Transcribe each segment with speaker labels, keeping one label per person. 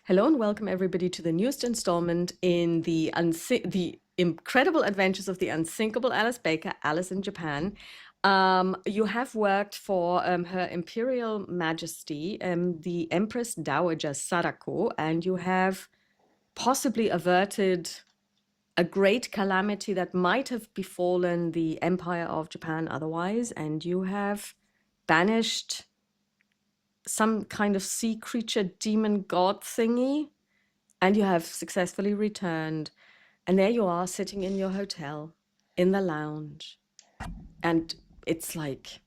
Speaker 1: Hello and welcome everybody to the newest installment in the incredible adventures of the unsinkable Alice Baker, Alice in Japan. You have worked for Her Imperial Majesty, the Empress Dowager Sadako, and you have possibly averted a great calamity that might have befallen the Empire of Japan otherwise, and you have banished some kind of sea creature, demon god thingy, and you have successfully returned. And there you are sitting in your hotel in the lounge. And it's like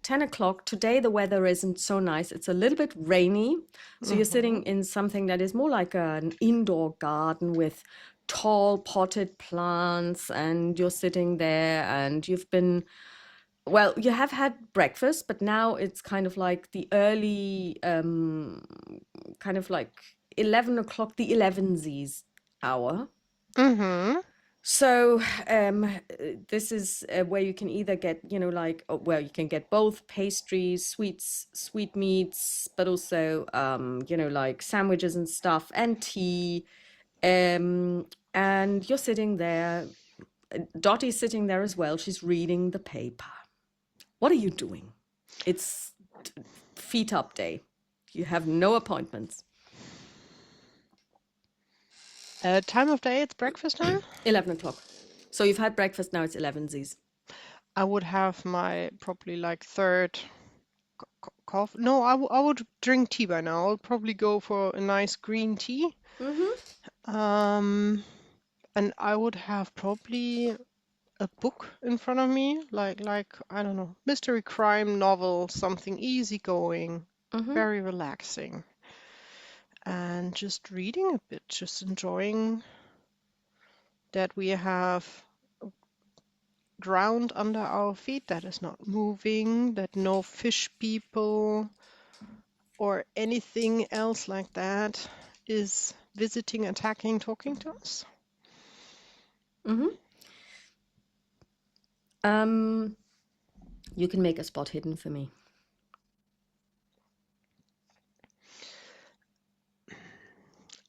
Speaker 1: 10 o'clock. Today the weather isn't so nice. It's a little bit rainy. So you're sitting in something that is more like an indoor garden with tall potted plants, and you're sitting there and you have had breakfast, but now it's kind of like the early, kind of like 11 o'clock, the 11sies hour.
Speaker 2: Mm-hmm.
Speaker 1: So this is where you can either get, you can get both pastries, sweets, sweetmeats, but also, like sandwiches and stuff and tea. And you're sitting there. Dottie's sitting there as well. She's reading the paper. What are you doing? It's feet up day. You have no appointments.
Speaker 2: Time of day, it's breakfast time.
Speaker 1: 11 o'clock. So you've had breakfast, now it's 11sies.
Speaker 2: I would have my probably like third coffee. No, I would drink tea by now. I'll probably go for a nice green tea. And I would have probably a book in front of me, like I don't know, mystery crime novel, something easygoing, very relaxing, and just reading a bit, just enjoying that we have ground under our feet that is not moving, that no fish people or anything else like that is visiting, attacking, talking to us.
Speaker 1: You can make a spot hidden for me.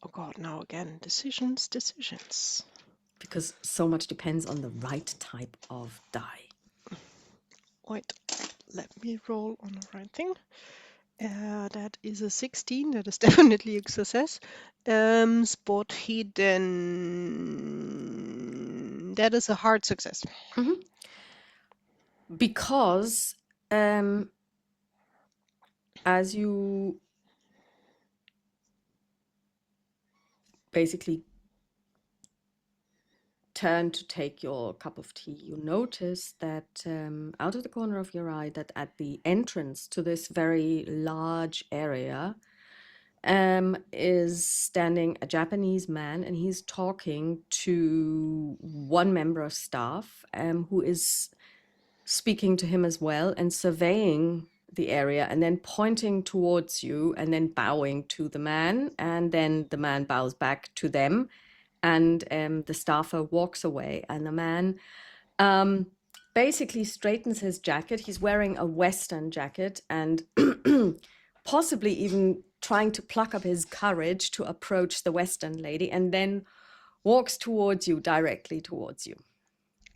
Speaker 2: Oh God, now again, decisions.
Speaker 1: Because so much depends on the right type of die.
Speaker 2: Wait, let me roll on the right thing. That is a 16. That is definitely a success. Spot hidden. That is a hard success.
Speaker 1: Because as you basically turn to take your cup of tea, you notice that out of the corner of your eye, that at the entrance to this very large area is standing a Japanese man, and he's talking to one member of staff who is speaking to him as well and surveying the area and then pointing towards you and then bowing to the man, and then the man bows back to them, and the staffer walks away, and the man basically straightens his jacket. He's wearing a Western jacket and possibly even trying to pluck up his courage to approach the Western lady, and then walks towards you, directly towards you.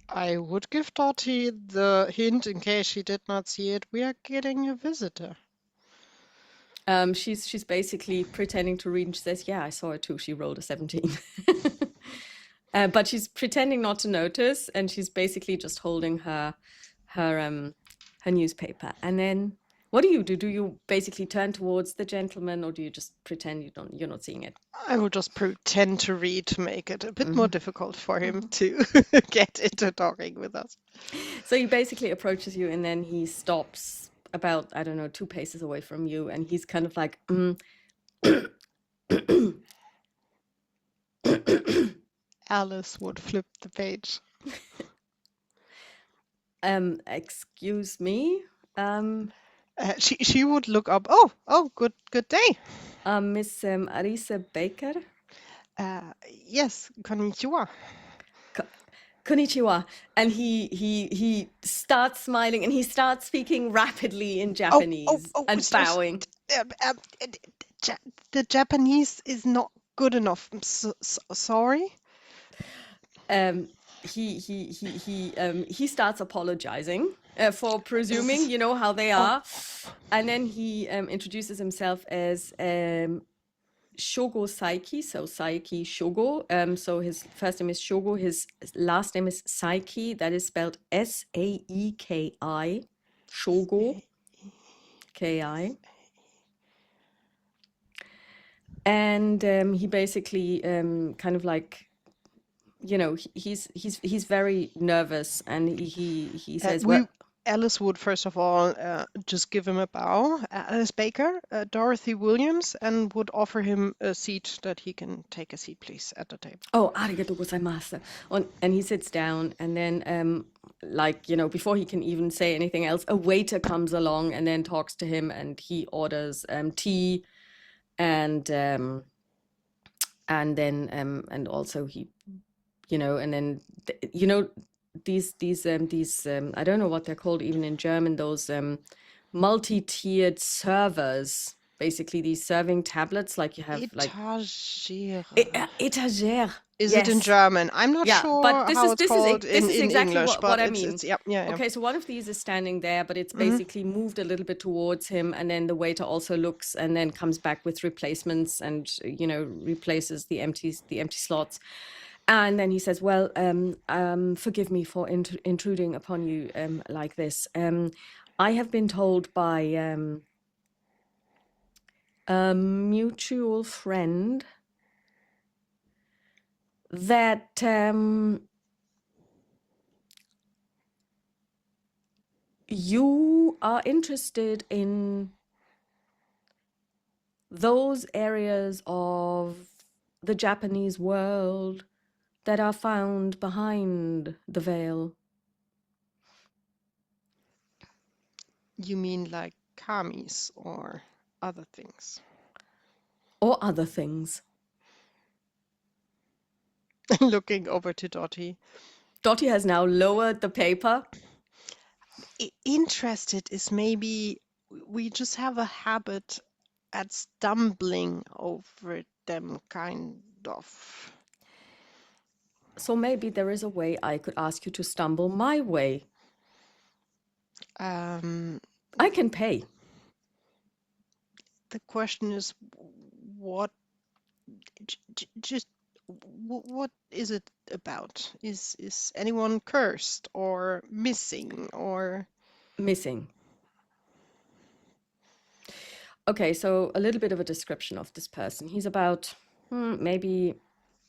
Speaker 2: I would give Dottie the hint in case she did not see it. We are getting a visitor.
Speaker 1: She's basically pretending to read, and she says, "Yeah, I saw it too." She rolled a 17. But she's pretending not to notice, and she's basically just holding her newspaper. And then what do? Do you basically turn towards the gentleman, or do you just pretend you're not seeing it?
Speaker 2: I will just pretend to read to make it a bit more difficult for him to get into talking with us.
Speaker 1: So he basically approaches you, and then he stops about, I don't know, 2 paces away from you, and he's kind of like,
Speaker 2: Alice would flip the page.
Speaker 1: Excuse me,
Speaker 2: She would look up. Oh, good day.
Speaker 1: Miss Arisa Baker.
Speaker 2: Yes, konnichiwa.
Speaker 1: Konnichiwa. And he starts smiling, and he starts speaking rapidly in Japanese and
Speaker 2: sorry.
Speaker 1: bowing.
Speaker 2: the Japanese is not good enough. I'm sorry.
Speaker 1: He starts apologizing for presuming, you know how they
Speaker 2: Oh,
Speaker 1: are, and then he introduces himself as Shogo Saiki, so Saiki Shogo. So his first name is Shogo, his last name is Saiki, that is spelled Saeki, Shogo, Ki. And he basically kind of like, you know, he's very nervous, and he says, well,
Speaker 2: Alice would first of all just give him a bow, Alice Baker, Dorothy Williams, and would offer him a seat that he can take a seat, please, at the table.
Speaker 1: oh, arigato gozaimasu. And he sits down, and then, like, you know, before he can even say anything else, a waiter comes along and then talks to him, and he orders tea, and then and also he, you know, and then you know, these I don't know what they're called even in German, those multi-tiered servers, basically these serving tablets, like you have like
Speaker 2: Etagere.
Speaker 1: Etagere.
Speaker 2: Is it in
Speaker 1: Yes.
Speaker 2: German? I'm not
Speaker 1: Yeah, but
Speaker 2: sure
Speaker 1: this
Speaker 2: how
Speaker 1: is
Speaker 2: it's
Speaker 1: this is
Speaker 2: called
Speaker 1: this is
Speaker 2: in
Speaker 1: exactly
Speaker 2: English,
Speaker 1: what
Speaker 2: but
Speaker 1: I
Speaker 2: it's
Speaker 1: mean.
Speaker 2: yeah.
Speaker 1: Okay, so one of these is standing there, but it's
Speaker 2: Mm-hmm.
Speaker 1: basically moved a little bit towards him, and then the waiter also looks and then comes back with replacements, and you know, replaces the empty slots. And then he says, well, forgive me for intruding upon you like this. I have been told by a mutual friend that you are interested in those areas of the Japanese world that are found behind the veil.
Speaker 2: You mean like kamis or other things?
Speaker 1: Or other things.
Speaker 2: Looking over to Dottie.
Speaker 1: Dottie has now lowered the paper.
Speaker 2: Interested is maybe we just have a habit at stumbling over them, kind of.
Speaker 1: So maybe there is a way I could ask you to stumble my way.
Speaker 2: Um,
Speaker 1: I can pay.
Speaker 2: the question is, what? Just what is it about? Is anyone cursed or missing or?
Speaker 1: Missing. Okay, so a little bit of a description of this person. He's about maybe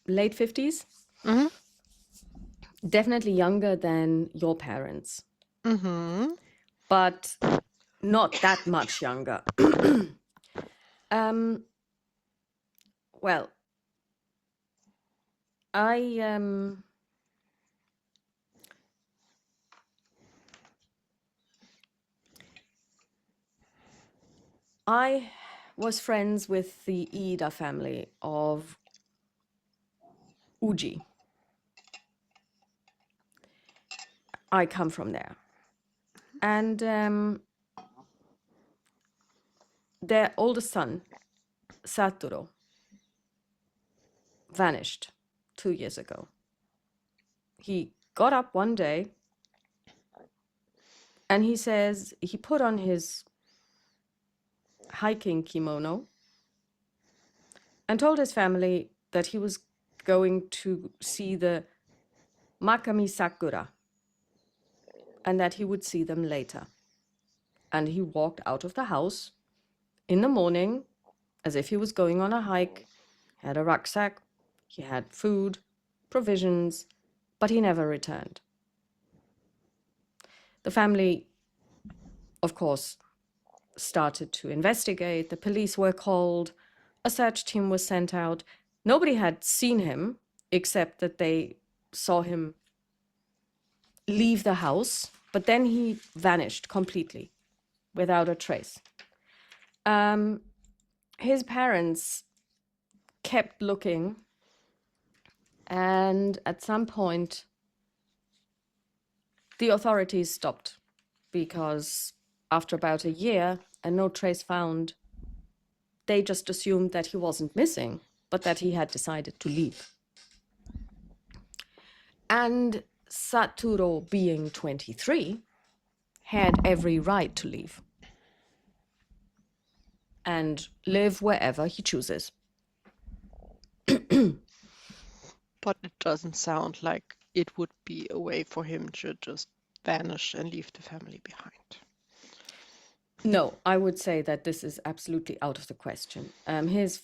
Speaker 1: late 50s.
Speaker 2: Mm-hmm.
Speaker 1: Definitely younger than your parents,
Speaker 2: Mm-hmm.
Speaker 1: but not that much younger. Well, I was friends with the Ida family of Uji. I come from there. And their oldest son, Satoru, vanished 2 years ago. He got up one day and he says he put on his hiking kimono and told his family that he was going to see the Makami Sakura and that he would see them later. And he walked out of the house in the morning as if he was going on a hike, had a rucksack, he had food, provisions, but he never returned. The family, of course, started to investigate. The police were called. A search team was sent out. Nobody had seen him except that they saw him leave the house, but then he vanished completely without a trace. His parents kept looking, and at some point the authorities stopped because after about a year and no trace found, they just assumed that he wasn't missing, but that he had decided to leave. And Satoru, being 23, had every right to leave and live wherever he chooses.
Speaker 2: But it doesn't sound like it would be a way for him to just vanish and leave the family behind.
Speaker 1: No, I would say that this is absolutely out of the question. His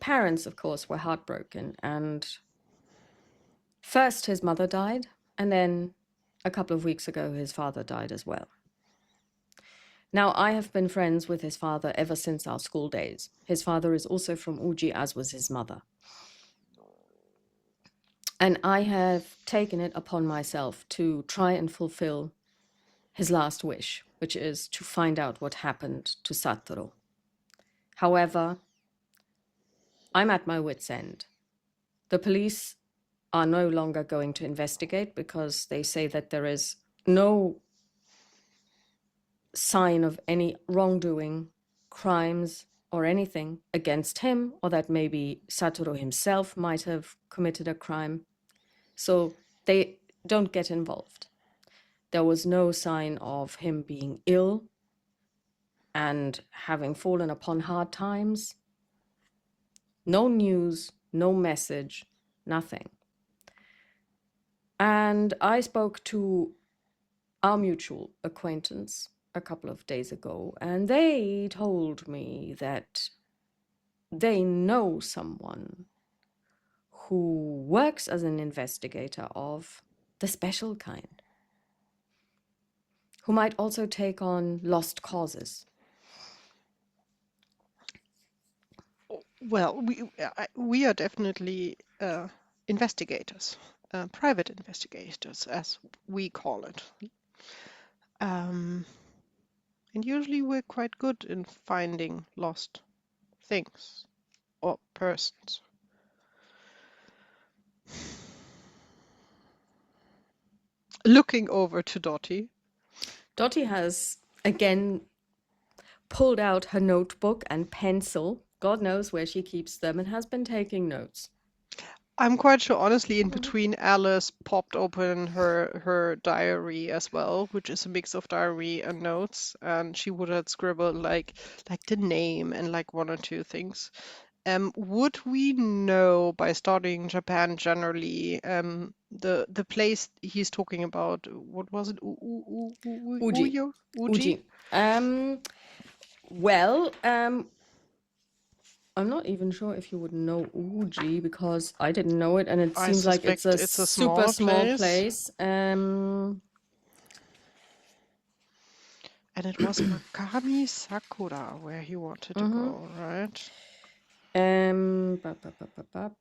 Speaker 1: parents, of course, were heartbroken, and first his mother died, and then a couple of weeks ago his father died as well. Now, I have been friends with his father ever since our school days. His father is also from Uji, as was his mother. And I have taken it upon myself to try and fulfill his last wish, which is to find out what happened to Satoru. However, I'm at my wit's end. The police are no longer going to investigate because they say that there is no sign of any wrongdoing, crimes, or anything against him, or that maybe Satoru himself might have committed a crime. So they don't get involved. There was no sign of him being ill and having fallen upon hard times. No news, no message, nothing. And I spoke to our mutual acquaintance a couple of days ago, and they told me that they know someone who works as an investigator of the special kind, who might also take on lost causes.
Speaker 2: Well, we are definitely investigators, private investigators, as we call it. And usually we're quite good in finding lost things or persons. Looking over to Dottie.
Speaker 1: Dottie has again pulled out her notebook and pencil. God knows where she keeps them, and has been taking notes.
Speaker 2: I'm quite sure, honestly, in between, Alice popped open her diary as well, which is a mix of diary and notes, and she would have scribbled like the name and like one or two things. Would we know by studying Japan generally, the place he's talking about? What was it?
Speaker 1: Uji.
Speaker 2: Uji?
Speaker 1: Well, I'm not even sure if you would know Uji, because I didn't know it, and it
Speaker 2: I
Speaker 1: seems like it's a
Speaker 2: suspect it's a
Speaker 1: super
Speaker 2: smaller
Speaker 1: small place.
Speaker 2: And it was Makami Sakura where he wanted to go, right?
Speaker 1: Bop, bop, bop, bop, bop.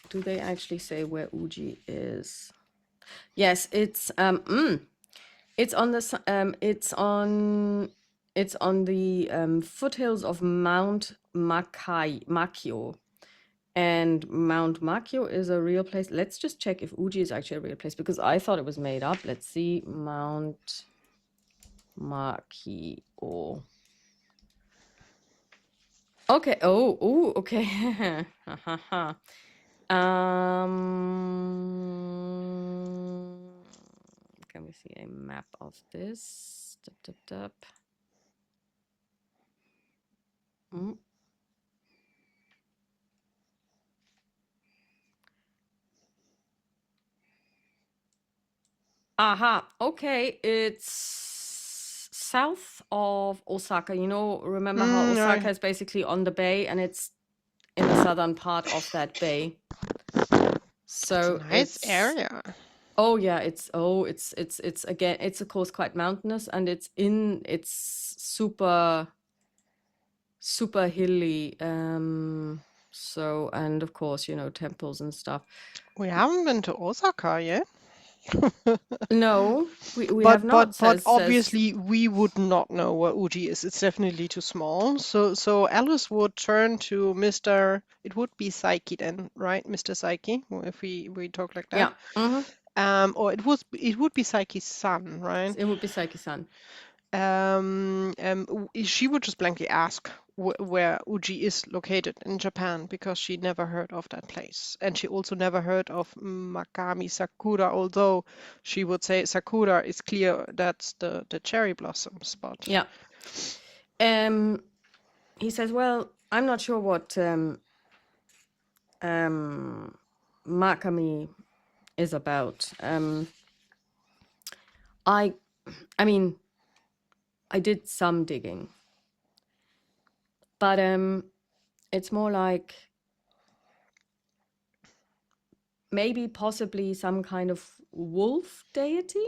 Speaker 1: Do they actually say where Uji is? Yes, it's on the it's on the foothills of Mount Makio. And Mount Makio is a real place. Let's just check if Uji is actually a real place, because I thought it was made up. Let's see. Mount Makio. Okay. Oh, okay. Can we see a map of this? Dup, dup, dup. Aha, okay, it's south of Osaka. You know, remember how Osaka is basically on the bay, and it's in the southern part of that bay. So
Speaker 2: It's a nice area.
Speaker 1: Oh yeah, it's again, it's of course quite mountainous, and it's super hilly. So, and of course, you know, temples and stuff.
Speaker 2: We haven't been to Osaka yet.
Speaker 1: No, we have not.
Speaker 2: But obviously we would not know where Uji is. It's definitely too small. So Alice would turn to Mr. It would be Saiki then, right? Mr. Saiki, if we talk like that.
Speaker 1: Yeah.
Speaker 2: Or it would be Psyche's son, right?
Speaker 1: It would be Saiki-san.
Speaker 2: She would just blankly ask where Uji is located in Japan because she never heard of that place. And she also never heard of Makami Sakura, although she would say Sakura is clear that's the cherry blossoms, but
Speaker 1: Yeah. He says, well, I'm not sure what Makami is about. I mean, I did some digging, but it's more like maybe possibly some kind of wolf deity,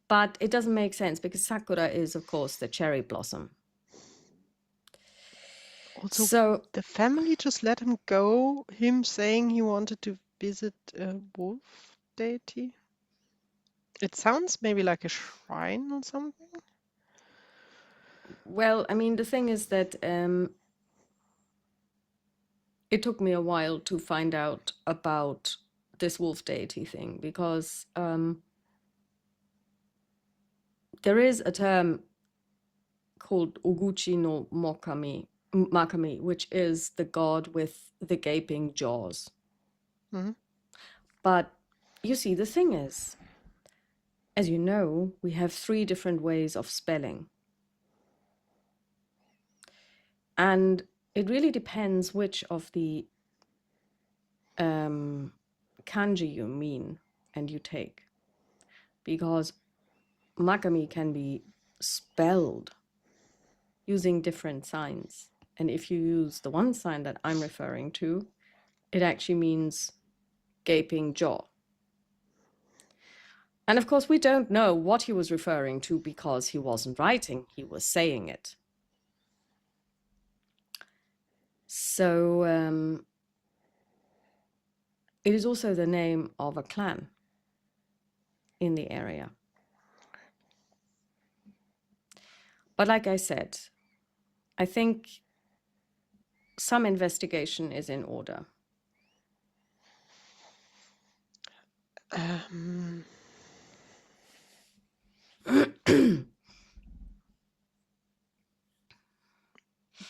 Speaker 1: but it doesn't make sense because Sakura is, of course, the cherry blossom.
Speaker 2: also
Speaker 1: So
Speaker 2: the family just let him go, him saying he wanted to visit a wolf deity. It sounds maybe like a shrine or something.
Speaker 1: well, I mean, the thing is that it took me a while to find out about this wolf deity thing because there is a term called Oguchi no Makami, which is the god with the gaping jaws.
Speaker 2: Mhm.
Speaker 1: But you see, the thing is, as you know, we have 3 different ways of spelling. And it really depends which of the kanji you mean and you take. Because Makami can be spelled using different signs. And if you use the one sign that I'm referring to, it actually means gaping jaw. And of course, we don't know what he was referring to because he wasn't writing, he was saying it. So it is also the name of a clan in the area. But like I said, I think some investigation is in order.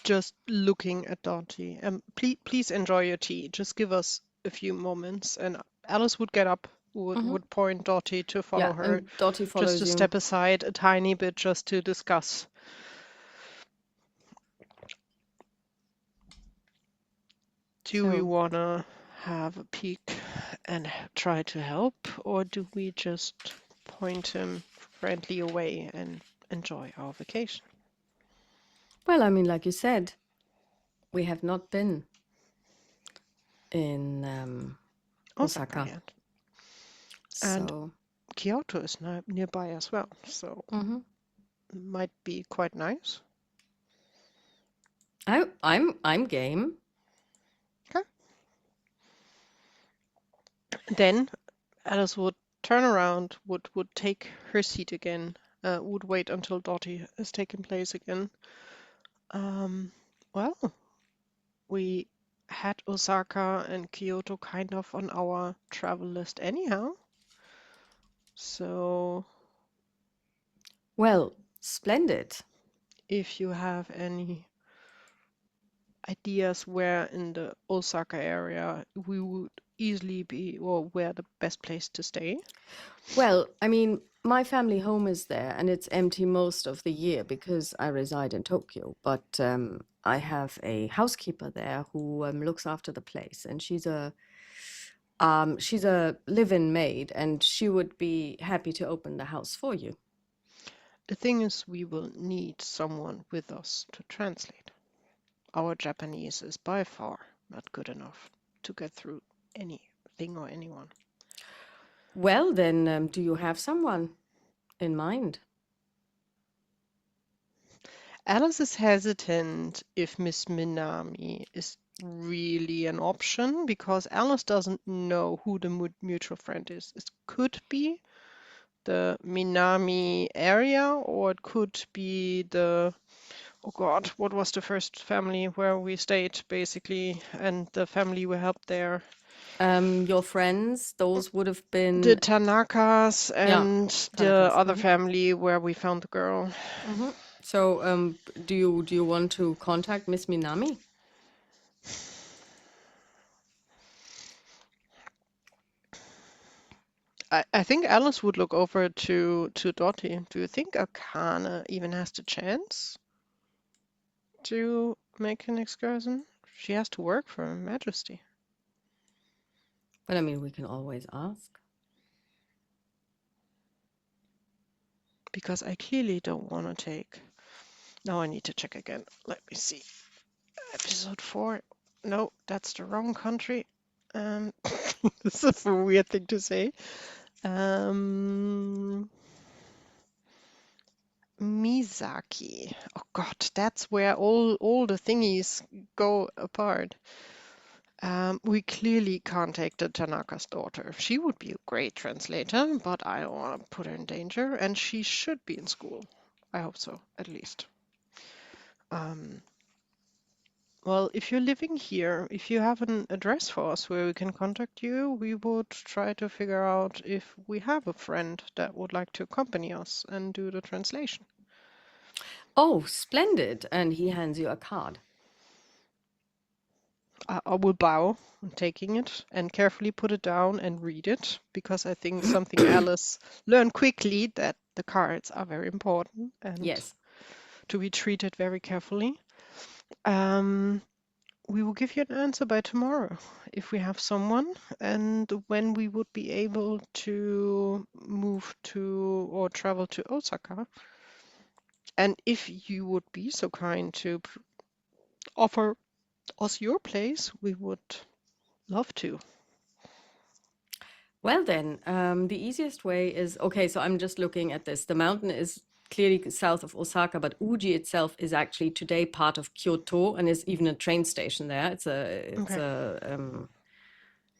Speaker 2: Just looking at Dottie. Please enjoy your tea. Just give us a few moments. And Alice would get up, would point Dottie to follow
Speaker 1: Yeah,
Speaker 2: her,
Speaker 1: and Dottie
Speaker 2: just
Speaker 1: follows
Speaker 2: to
Speaker 1: you.
Speaker 2: step aside a tiny bit, just to discuss. Do we
Speaker 1: So,
Speaker 2: want to have a peek and try to help, or do we just point him friendly away and enjoy our vacation?
Speaker 1: well, I mean, like you said, we have not been in
Speaker 2: Osaka
Speaker 1: Osaka.
Speaker 2: yet. And
Speaker 1: So,
Speaker 2: Kyoto is nearby as well, so might be quite nice.
Speaker 1: I'm game.
Speaker 2: Okay. Then Alice would turn around, would take her seat again, would wait until Dottie has taken place again. Well, we had Osaka and Kyoto kind of on our travel list anyhow. So
Speaker 1: Well, splendid.
Speaker 2: if you have any ideas where in the Osaka area we would easily be, or where the best place to stay.
Speaker 1: Well, I mean, my family home is there and it's empty most of the year because I reside in Tokyo. But I have a housekeeper there who looks after the place, and she's a live-in maid, and she would be happy to open the house for you.
Speaker 2: The thing is, we will need someone with us to translate. Our Japanese is by far not good enough to get through anything or anyone.
Speaker 1: Well, then, do you have someone in mind?
Speaker 2: Alice is hesitant if Miss Minami is really an option because Alice doesn't know who the mutual friend is. It could be the Minami area, or it could be the, oh God, what was the first family where we stayed basically, and the family we helped there?
Speaker 1: Your friends, those would have been,
Speaker 2: The Tanakas
Speaker 1: yeah,
Speaker 2: and the
Speaker 1: Tanakas.
Speaker 2: other family where we found the girl.
Speaker 1: So, do you want to contact Miss Minami?
Speaker 2: I think Alice would look over to Dottie. Do you think Akane even has the chance to make an excursion? She has to work for Her Majesty.
Speaker 1: But I mean, we can always ask.
Speaker 2: Because I clearly don't want to take. Now I need to check again. Let me see. Episode 4. No, that's the wrong country. This is a weird thing to say. Misaki. Oh God, that's where all the thingies go apart. We clearly can't take the Tanaka's daughter. She would be a great translator, but I don't want to put her in danger, and she should be in school. I hope so, at least. Well, if you're living here, if you have an address for us where we can contact you, we would try to figure out if we have a friend that would like to accompany us and do the translation.
Speaker 1: Oh, splendid. And he hands you a card.
Speaker 2: I will bow, taking it, and carefully put it down and read it, because I think something Alice learned quickly, that the cards are very important and
Speaker 1: Yes.
Speaker 2: to be treated very carefully. We will give you an answer by tomorrow if we have someone, and when we would be able to move to or travel to Osaka. And if you would be so kind to offer us your place, we would love to.
Speaker 1: Well, then, the easiest way is, okay, so I'm just looking at this. The mountain is clearly south of Osaka, but Uji itself is actually today part of Kyoto and is even a train station there. It's
Speaker 2: Okay.
Speaker 1: a kind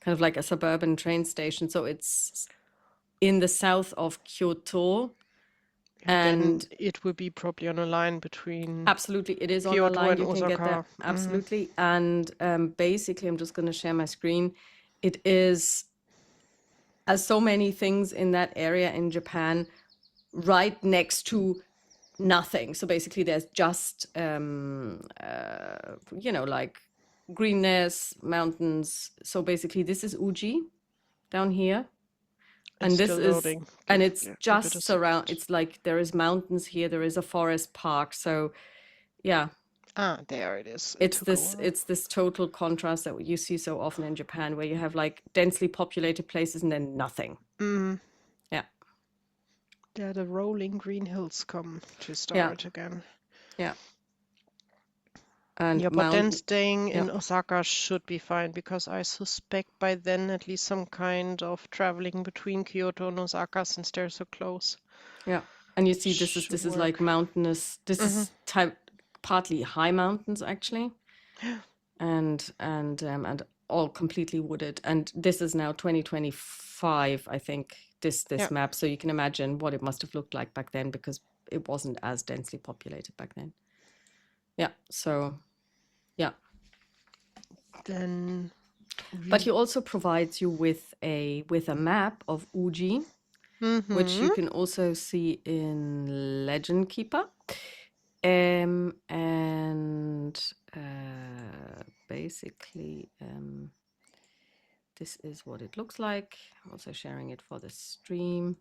Speaker 1: of like a suburban train station. So it's in the south of Kyoto.
Speaker 2: Then
Speaker 1: And
Speaker 2: it would be probably on a line between
Speaker 1: absolutely, it is on a
Speaker 2: Kyoto
Speaker 1: line.
Speaker 2: and
Speaker 1: You can get there.
Speaker 2: Osaka.
Speaker 1: Absolutely. And basically, I'm just going to share my screen. It is, as so many things in that area in Japan, right next to nothing. So basically, there's just, like greenness, mountains. So basically, this is Uji down here. And
Speaker 2: It's
Speaker 1: this
Speaker 2: still
Speaker 1: is,
Speaker 2: loading.
Speaker 1: and it's
Speaker 2: Give it a
Speaker 1: just surround,
Speaker 2: second.
Speaker 1: it's like there is mountains here, there is a forest park. So yeah,
Speaker 2: Ah, there it is. It
Speaker 1: it's
Speaker 2: took a
Speaker 1: this
Speaker 2: while.
Speaker 1: it's this total contrast that you see so often in Japan, where you have like densely populated places and then nothing. Yeah.
Speaker 2: There the rolling green hills come to
Speaker 1: Yeah.
Speaker 2: start again.
Speaker 1: Yeah. And
Speaker 2: Yeah, but then
Speaker 1: mountain.
Speaker 2: staying
Speaker 1: Yeah.
Speaker 2: in Osaka should be fine, because I suspect by then at least some kind of traveling between Kyoto and Osaka, since they're so close,
Speaker 1: Yeah. And you see this
Speaker 2: should
Speaker 1: is like
Speaker 2: work.
Speaker 1: mountainous. This is partly high mountains actually. And all completely wooded. And this is now 2025, I think, this
Speaker 2: Yeah.
Speaker 1: map. So you can imagine what it must have looked like back then, because it wasn't as densely populated back then. Yeah. So yeah.
Speaker 2: Then
Speaker 1: But he also provides you with a map of Uji, which you can also see in Legend Keeper. And basically, this is what it looks like. I'm also sharing it for the stream.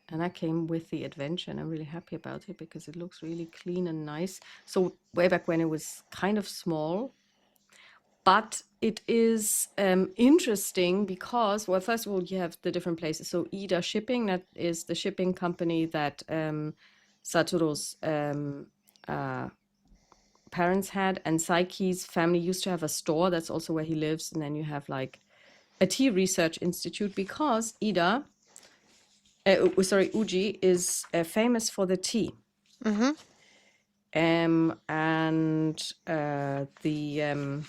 Speaker 1: And I came with the adventure, and I'm really happy about it because it looks really clean and nice. So way back when it was kind of small, but it is interesting because, well, first of all, you have the different places. So Ida Shipping, that is the shipping company that Satoru's parents had, and Saiki's family used to have a store. That's also where he lives. And then you have like a tea research institute, because Uji is famous for the tea. And the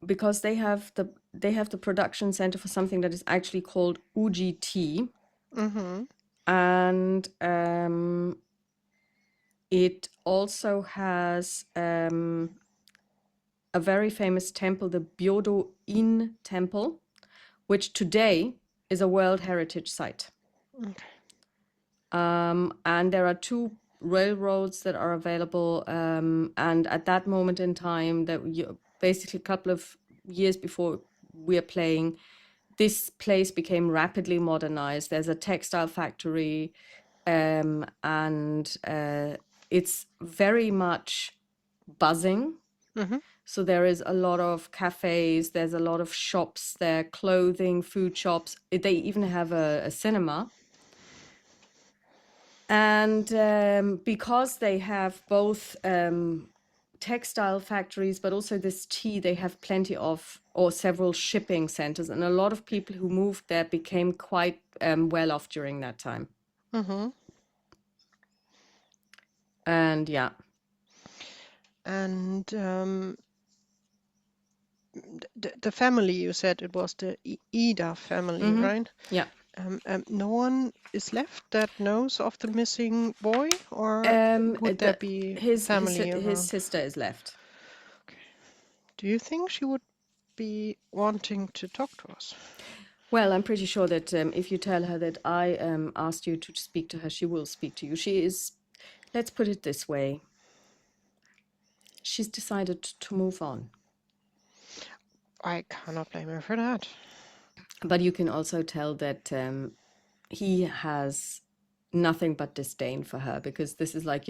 Speaker 1: because they have the production center for something that is actually called Uji Tea. And It also has a very famous temple, the Byodo-in temple, which today is a World Heritage Site.
Speaker 2: Okay.
Speaker 1: And there are 2 railroads that are available. And at that moment in time, basically a couple of years before we're playing, this place became rapidly modernized. There's a textile factory, and it's very much buzzing. So there is a lot of cafes, there's a lot of shops there, clothing, food shops. They even have a cinema. And because they have both textile factories, but also this tea, they have plenty of, or several shipping centers. And a lot of people who moved there became quite well off during that time. And yeah.
Speaker 2: And the family, you said it was the Ida family, right?
Speaker 1: Yeah.
Speaker 2: No one is left that knows of the missing boy, or would there be family
Speaker 1: his
Speaker 2: around?
Speaker 1: sister is left.
Speaker 2: Okay. Do you think she would be wanting to talk to us?
Speaker 1: Well, I'm pretty sure that if you tell her that I asked you to speak to her, she will speak to you. She is, let's put it this way, she's decided to move on.
Speaker 2: I cannot blame her for that.
Speaker 1: But you can also tell that he has nothing but disdain for her, because this is like,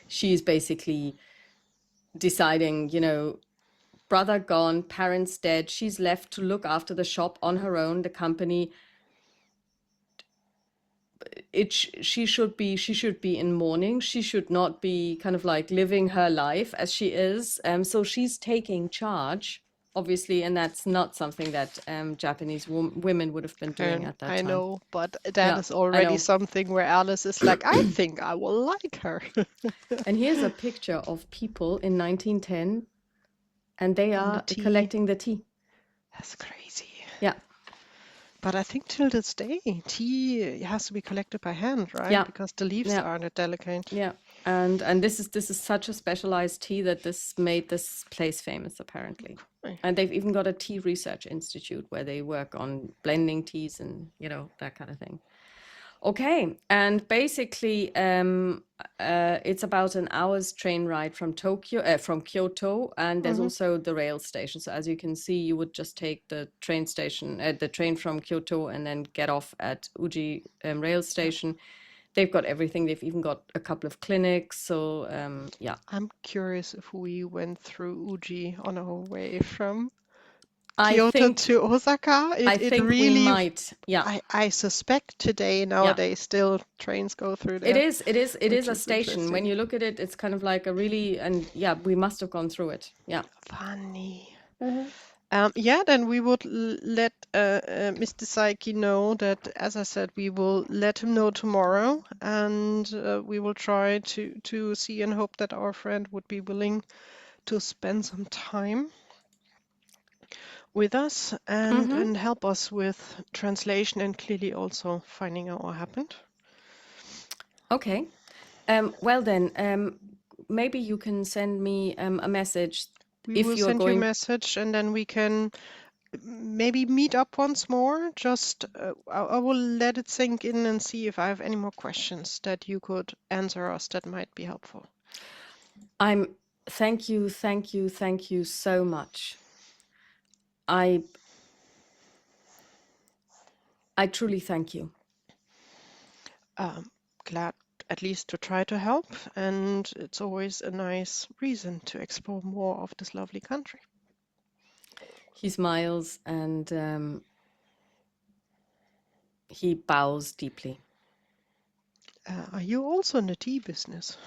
Speaker 1: she's basically deciding, brother gone, parents dead, she's left to look after the shop on her own, the company. She should be in mourning. She should not be kind of like living her life as she is. So she's taking charge, obviously, and that's not something that Japanese women would have been doing at that
Speaker 2: I
Speaker 1: time.
Speaker 2: know, but that
Speaker 1: Yeah,
Speaker 2: is
Speaker 1: I
Speaker 2: already
Speaker 1: know.
Speaker 2: something where Alice is like, I think I will like her.
Speaker 1: And here's a picture of people in 1910, and they
Speaker 2: And the
Speaker 1: are
Speaker 2: tea.
Speaker 1: collecting the tea.
Speaker 2: That's crazy.
Speaker 1: Yeah.
Speaker 2: But I think till this day, tea has to be collected by hand, right?
Speaker 1: Yeah.
Speaker 2: Because the leaves
Speaker 1: Yeah.
Speaker 2: aren't delicate.
Speaker 1: Yeah. And this is such a specialized tea that this made this place famous, apparently.
Speaker 2: Okay.
Speaker 1: And they've even got a tea research institute where they work on blending teas and, that kind of thing. Okay. And basically, it's about an hour's train ride from Kyoto, and there's also the rail station. So as you can see, you would just take the train from Kyoto and then get off at Uji rail station. They've got everything. They've even got a couple of clinics. So yeah.
Speaker 2: I'm curious if we went through Uji on our way from
Speaker 1: I
Speaker 2: Kyoto
Speaker 1: think
Speaker 2: to Osaka.
Speaker 1: I
Speaker 2: It
Speaker 1: think we
Speaker 2: really,
Speaker 1: might. Yeah.
Speaker 2: I suspect today,
Speaker 1: Yeah.
Speaker 2: nowadays, still trains go through
Speaker 1: It
Speaker 2: there,
Speaker 1: is
Speaker 2: which
Speaker 1: a
Speaker 2: is
Speaker 1: station. When
Speaker 2: interesting.
Speaker 1: you look at it, it's kind of like a really, and yeah, we must have gone through it. Yeah.
Speaker 2: Funny. Yeah, then we would let Mr. Saiki know that, as I said, we will let him know tomorrow, and we will try to see and hope that our friend would be willing to spend some time with us and help us with translation and clearly also finding out what happened.
Speaker 1: Okay. Well then, maybe you can send me a message
Speaker 2: We
Speaker 1: if
Speaker 2: will
Speaker 1: you're
Speaker 2: send you a
Speaker 1: going.
Speaker 2: message, and then we can maybe meet up once more. Just I will let it sink in and see if I have any more questions that you could answer us that might be helpful.
Speaker 1: Thank you so much. I truly thank you.
Speaker 2: Glad at least to try to help, and it's always a nice reason to explore more of this lovely country.
Speaker 1: He smiles and he bows deeply.
Speaker 2: Are you also in the tea business?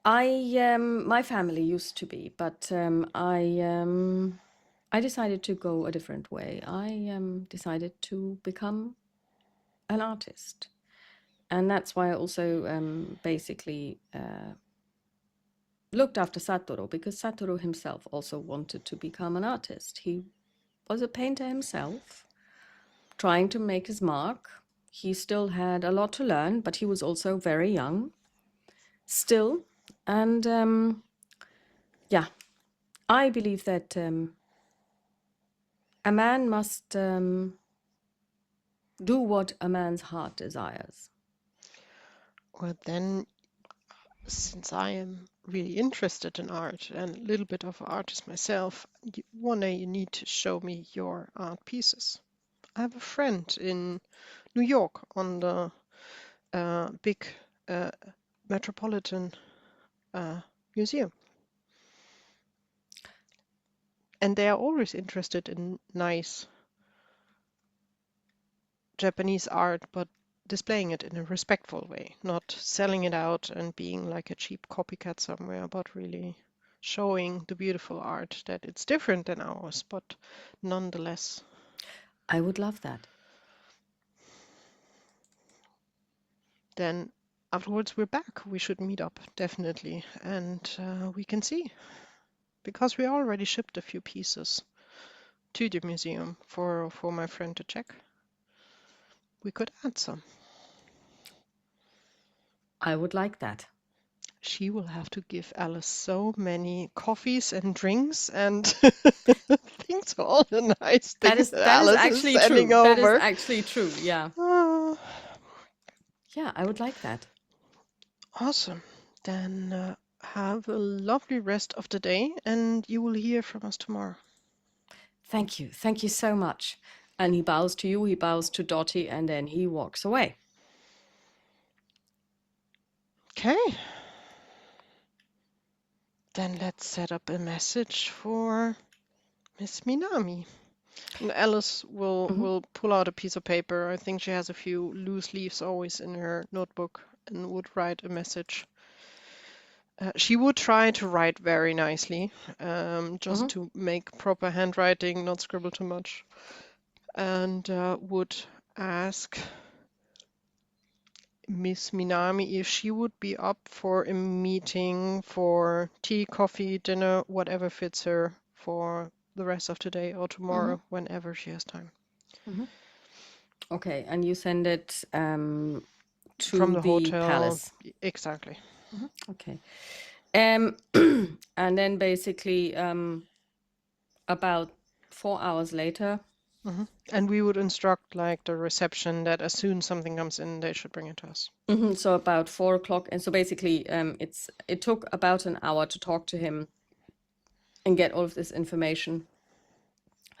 Speaker 1: My family used to be, but I decided to go a different way. I decided to become an artist, and that's why I also basically looked after Satoru, because Satoru himself also wanted to become an artist. He was a painter himself, trying to make his mark, He still had a lot to learn, but he was also very young still. And yeah, I believe that a man must do what a man's heart desires.
Speaker 2: Well, then, since I am really interested in art and a little bit of an artist myself, one day you need to show me your art pieces. I have a friend in New York on the big Metropolitan Museum. And they are always interested in nice Japanese art, but displaying it in a respectful way, not selling it out and being like a cheap copycat somewhere, but really showing the beautiful art that it's different than ours, but nonetheless.
Speaker 1: I would love that.
Speaker 2: Then afterwards we're back. We should meet up, definitely, and we can see. Because we already shipped a few pieces to the museum for my friend to check. We could add some.
Speaker 1: I would like that.
Speaker 2: She will have to give Alice so many coffees and drinks and things for all the nice things that
Speaker 1: That is
Speaker 2: Alice is
Speaker 1: actually
Speaker 2: sending
Speaker 1: true. That is
Speaker 2: over.
Speaker 1: actually true. Yeah.
Speaker 2: Ah,
Speaker 1: Yeah, I would like that.
Speaker 2: awesome. Then have a lovely rest of the day, and you will hear from us tomorrow.
Speaker 1: Thank you. Thank you so much. And he bows to you, he bows to Dottie, and then he walks away.
Speaker 2: Okay. Then let's set up a message for Miss Minami. And Alice will pull out a piece of paper. I think she has a few loose leaves always in her notebook and would write a message. She would try to write very nicely, just to make proper handwriting, not scribble too much, and would ask Miss Minami if she would be up for a meeting for tea, coffee, dinner, whatever fits her for the rest of today or tomorrow, whenever she has time.
Speaker 1: Okay, and you send it
Speaker 2: From
Speaker 1: to
Speaker 2: the
Speaker 1: the
Speaker 2: hotel,
Speaker 1: palace.
Speaker 2: exactly.
Speaker 1: Okay. And then basically about 4 hours later.
Speaker 2: And we would instruct like the reception that as soon as something comes in, they should bring it to us.
Speaker 1: So about 4 o'clock. And so basically it took about an hour to talk to him and get all of this information.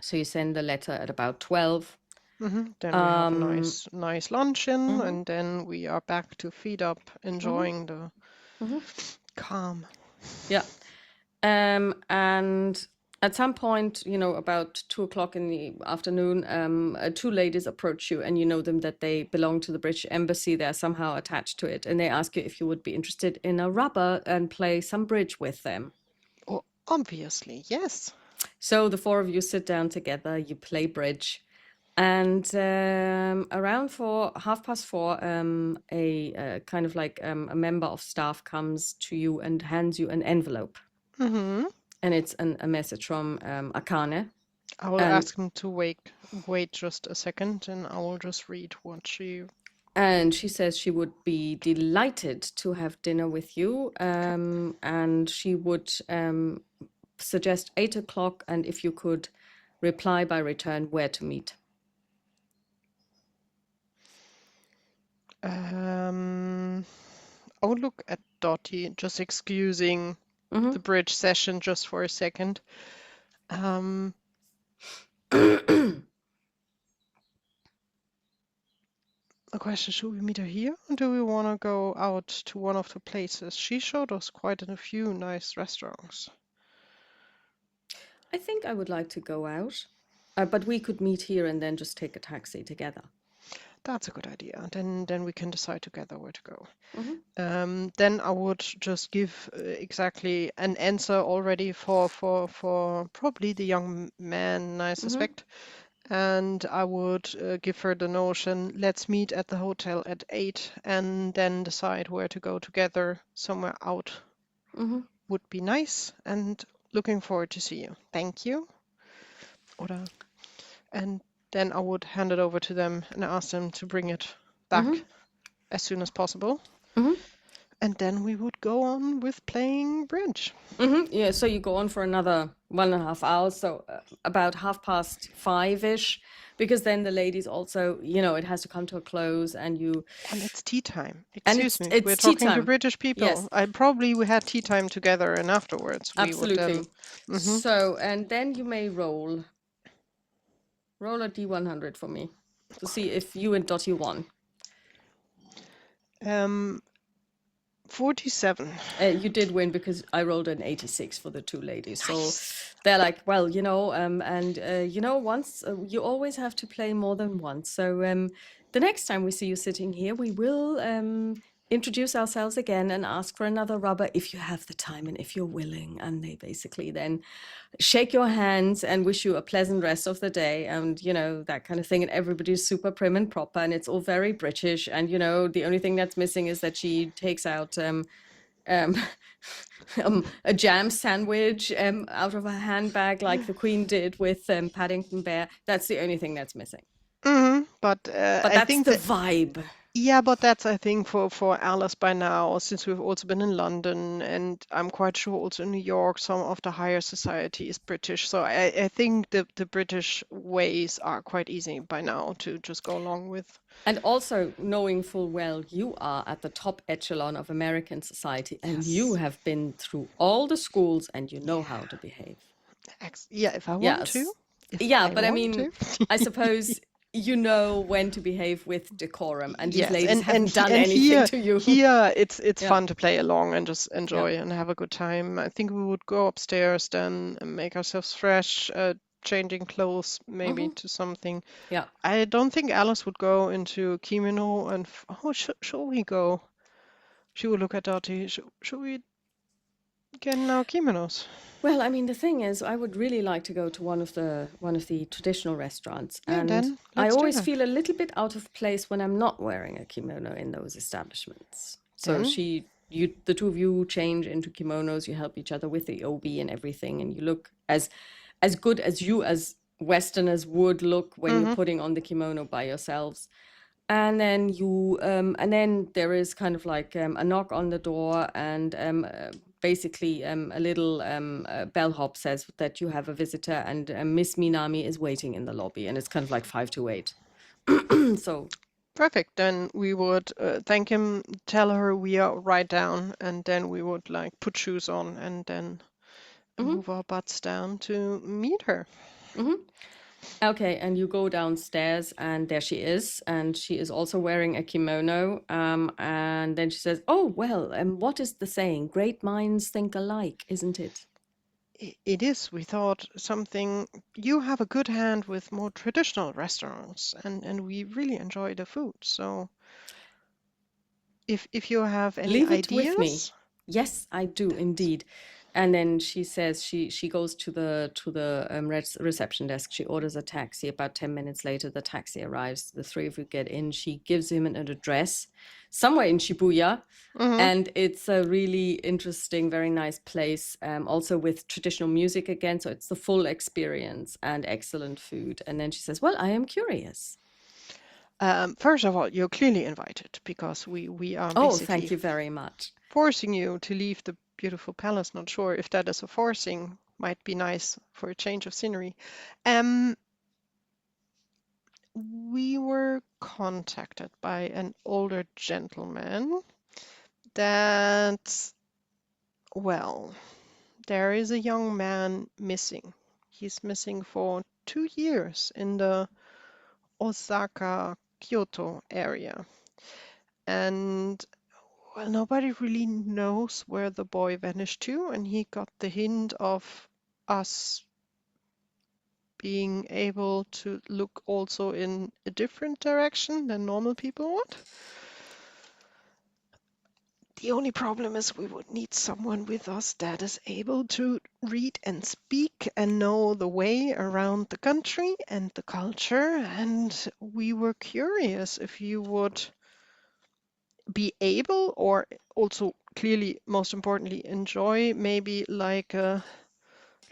Speaker 1: So you send the letter at about 12.
Speaker 2: Then we have a nice luncheon, and then we are back to feed up, enjoying the calm.
Speaker 1: Yeah. And at some point, about 2 o'clock in the afternoon, two ladies approach you, and you know them that they belong to the British Embassy. They're somehow attached to it, and they ask you if you would be interested in a rubber and play some bridge with them.
Speaker 2: Oh, obviously, yes.
Speaker 1: So the four of you sit down together, you play bridge, and around 4:30, a kind of like a member of staff comes to you and hands you an envelope. And it's a message from Akane.
Speaker 2: I will ask him to wait just a second, and I will just read what she...
Speaker 1: And she says she would be delighted to have dinner with you, and she would suggest 8 o'clock, and if you could reply by return where to meet.
Speaker 2: I would look at Dottie, just excusing the bridge session just for a second. A question, should we meet her here, or do we want to go out to one of the places? She showed us quite a few nice restaurants.
Speaker 1: I think I would like to go out, but we could meet here and then just take a taxi together.
Speaker 2: That's a good idea. Then we can decide together where to go. Then I would just give exactly an answer already for probably the young man, I suspect. And I would give her the notion, let's meet at the hotel at 8 and then decide where to go together somewhere out. Would be nice, and looking forward to see you. Thank you. Oder. And then I would hand it over to them and ask them to bring it back as soon as possible. And then we would go on with playing bridge.
Speaker 1: Yeah, so you go on for another 1.5 hours, so about 5:30-ish, because then the ladies also, it has to come to a close, and
Speaker 2: it's tea time.
Speaker 1: and
Speaker 2: Excuse me,
Speaker 1: it's
Speaker 2: we're
Speaker 1: tea
Speaker 2: talking to
Speaker 1: time.
Speaker 2: British
Speaker 1: Yes,
Speaker 2: people. We had tea time together, and afterwards we would
Speaker 1: absolutely.
Speaker 2: then.
Speaker 1: So, and then you may roll a D100 for me to see if you and Dottie won.
Speaker 2: 47.
Speaker 1: You did win because I rolled an 86 for the two ladies. So they're like, well, once you always have to play more than once. So the next time we see you sitting here, we will introduce ourselves again and ask for another rubber if you have the time and if you're willing. And they basically then shake your hands and wish you a pleasant rest of the day, and that kind of thing. And everybody's super prim and proper, and it's all very British. And the only thing that's missing is that she takes out a jam sandwich out of her handbag, like the Queen did with Paddington Bear. That's the only thing that's missing.
Speaker 2: But
Speaker 1: But
Speaker 2: I
Speaker 1: that's
Speaker 2: think
Speaker 1: the
Speaker 2: that
Speaker 1: vibe.
Speaker 2: Yeah, but that's, I think, for Alice by now, since we've also been in London, and I'm quite sure also in New York, some of the higher society is British. So I think the British ways are quite easy by now to just go along with.
Speaker 1: And also knowing full well you are at the top echelon of American society, and you have been through all the schools and you know how to behave.
Speaker 2: Yeah, if I want to.
Speaker 1: Yes.
Speaker 2: If
Speaker 1: Yeah,
Speaker 2: I
Speaker 1: but I
Speaker 2: want
Speaker 1: mean,
Speaker 2: to.
Speaker 1: I suppose you know when to behave with decorum, and these
Speaker 2: Yes,
Speaker 1: ladies
Speaker 2: and
Speaker 1: haven't done
Speaker 2: and
Speaker 1: anything
Speaker 2: here
Speaker 1: to you.
Speaker 2: here it's
Speaker 1: Yeah,
Speaker 2: fun to play along and just
Speaker 1: yeah.
Speaker 2: enjoy and have a good time. I think we would go upstairs then and make ourselves fresh, changing clothes maybe to something.
Speaker 1: Yeah.
Speaker 2: I don't think Alice would go into kimono and shall we go? She would look at Dottie. Should we get in our kimonos?
Speaker 1: Well, I mean, the thing is, I would really like to go to one of the traditional restaurants,
Speaker 2: Yeah,
Speaker 1: and
Speaker 2: then
Speaker 1: I
Speaker 2: let's do
Speaker 1: always
Speaker 2: that.
Speaker 1: feel a little bit out of place when I'm not wearing a kimono in those establishments. So
Speaker 2: Then
Speaker 1: the two of you change into kimonos, you help each other with the obi and everything, and you look as good as you as Westerners would look when you're putting on the kimono by yourselves. And then there is kind of like a knock on the door, and basically a little bellhop says that you have a visitor, and Miss Minami is waiting in the lobby, and it's kind of like 5 to 8. So
Speaker 2: perfect. Then we would thank him, tell her we are right down, and then we would like put shoes on and then move our butts down to meet her.
Speaker 1: okay, and you go downstairs, and there she is, and she is also wearing a kimono. And then she says, "Oh well, what is the saying? Great minds think alike, isn't it?"
Speaker 2: It is. We thought something. You have a good hand with more traditional restaurants, and we really enjoy the food. So if you have any
Speaker 1: Leave it with me.
Speaker 2: ideas,
Speaker 1: Yes, I do indeed. And then she says she goes to the reception desk. She orders a taxi. About 10 minutes later, the taxi arrives. The three of you get in. She gives him an address somewhere in Shibuya. And it's a really interesting, very nice place, also with traditional music again. So it's the full experience and excellent food. And then she says, well, I am curious.
Speaker 2: first of all, you're clearly invited because we are
Speaker 1: Oh,
Speaker 2: basically
Speaker 1: thank you very much.
Speaker 2: forcing you to leave the beautiful palace. Not sure if that is a forcing. Might be nice for a change of scenery. We were contacted by an older gentleman that, well, there is a young man missing. He's missing for 2 years in the Osaka, Kyoto area. And well, nobody really knows where the boy vanished to, and he got the hint of us being able to look also in a different direction than normal people would. The only problem is we would need someone with us that is able to read and speak and know the way around the country and the culture. And we were curious if you would be able, or also clearly, most importantly, enjoy maybe like a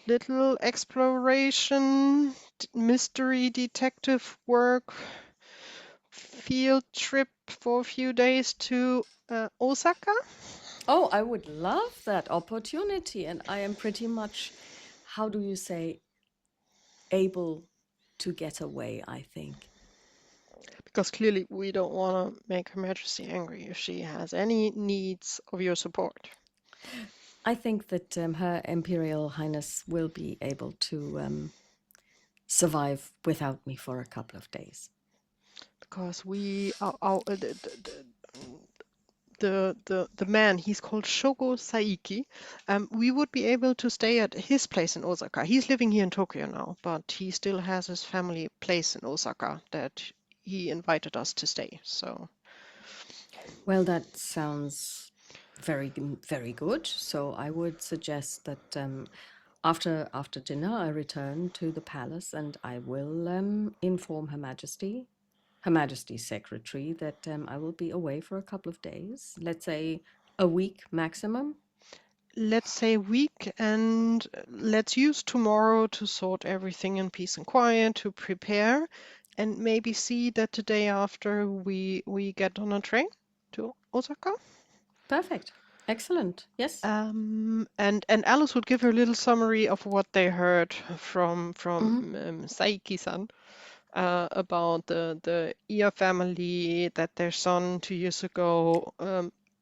Speaker 2: little exploration, mystery detective work field trip for a few days to Osaka?
Speaker 1: Oh, I would love that opportunity. And I am pretty much, how do you say, able to get away, I think.
Speaker 2: Because clearly we don't want to make Her Majesty angry if she has any needs of your support.
Speaker 1: I think that Her Imperial Highness will be able to survive without me for a couple of days.
Speaker 2: Because the man, he's called Shogo Saiki. We would be able to stay at his place in Osaka. He's living here in Tokyo now, but he still has his family place in Osaka that he invited us to stay. So,
Speaker 1: Well, that sounds very good. So I would suggest that after dinner, I return to the palace and I will inform Her Majesty's secretary, that I will be away for a couple of days. Let's say a week maximum.
Speaker 2: let's say a week, and let's use tomorrow to sort everything in peace and quiet, to prepare, and maybe see that the day after we get on a train to Osaka.
Speaker 1: Perfect. Excellent. Yes.
Speaker 2: And Alice would give her a little summary of what they heard from Saiki-san about the Iya family, that their son 2 years ago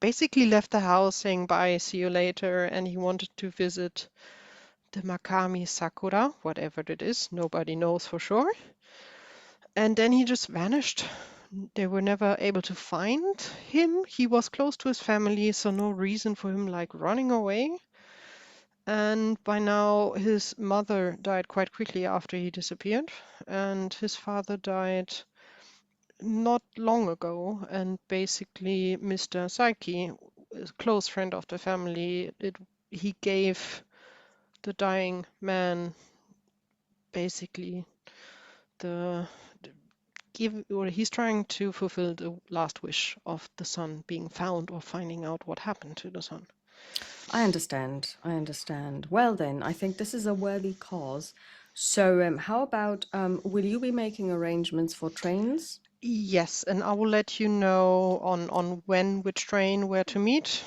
Speaker 2: basically left the house saying bye, see you later, and he wanted to visit the Makami Sakura, whatever it is, nobody knows for sure. And then he just vanished. They were never able to find him. He was close to his family, so no reason for him like running away. And by now, his mother died quite quickly after he disappeared, and his father died not long ago. And basically, Mr. Saiki, a close friend of the family, he gave the dying man basically the he's trying to fulfill the last wish of the son being found or finding out what happened to the son.
Speaker 1: I understand. I understand. Well, then, I think this is a worthy cause. So, how about will you be making arrangements for trains?
Speaker 2: Yes, and I will let you know on when, which train, where to meet.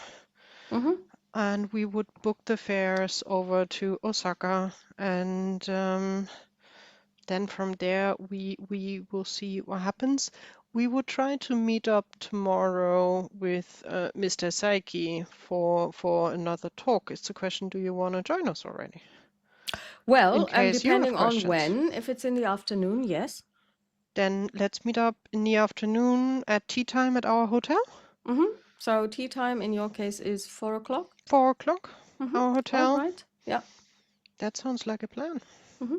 Speaker 1: Mm-hmm.
Speaker 2: And we would book the fares over to Osaka, and then from there we will see what happens. We will try to meet up tomorrow with Mr. Saiki for another talk. It's a question, do you want to join us already? In
Speaker 1: Well,
Speaker 2: case you have
Speaker 1: depending on
Speaker 2: questions.
Speaker 1: when, if it's in the afternoon, yes.
Speaker 2: Then let's meet up in the afternoon at tea time at our hotel.
Speaker 1: Mm-hmm. So tea time in your case is 4 o'clock?
Speaker 2: 4 o'clock,
Speaker 1: Mm-hmm.
Speaker 2: our
Speaker 1: All
Speaker 2: hotel.
Speaker 1: right. Yeah.
Speaker 2: That sounds like a plan.
Speaker 1: Mm-hmm.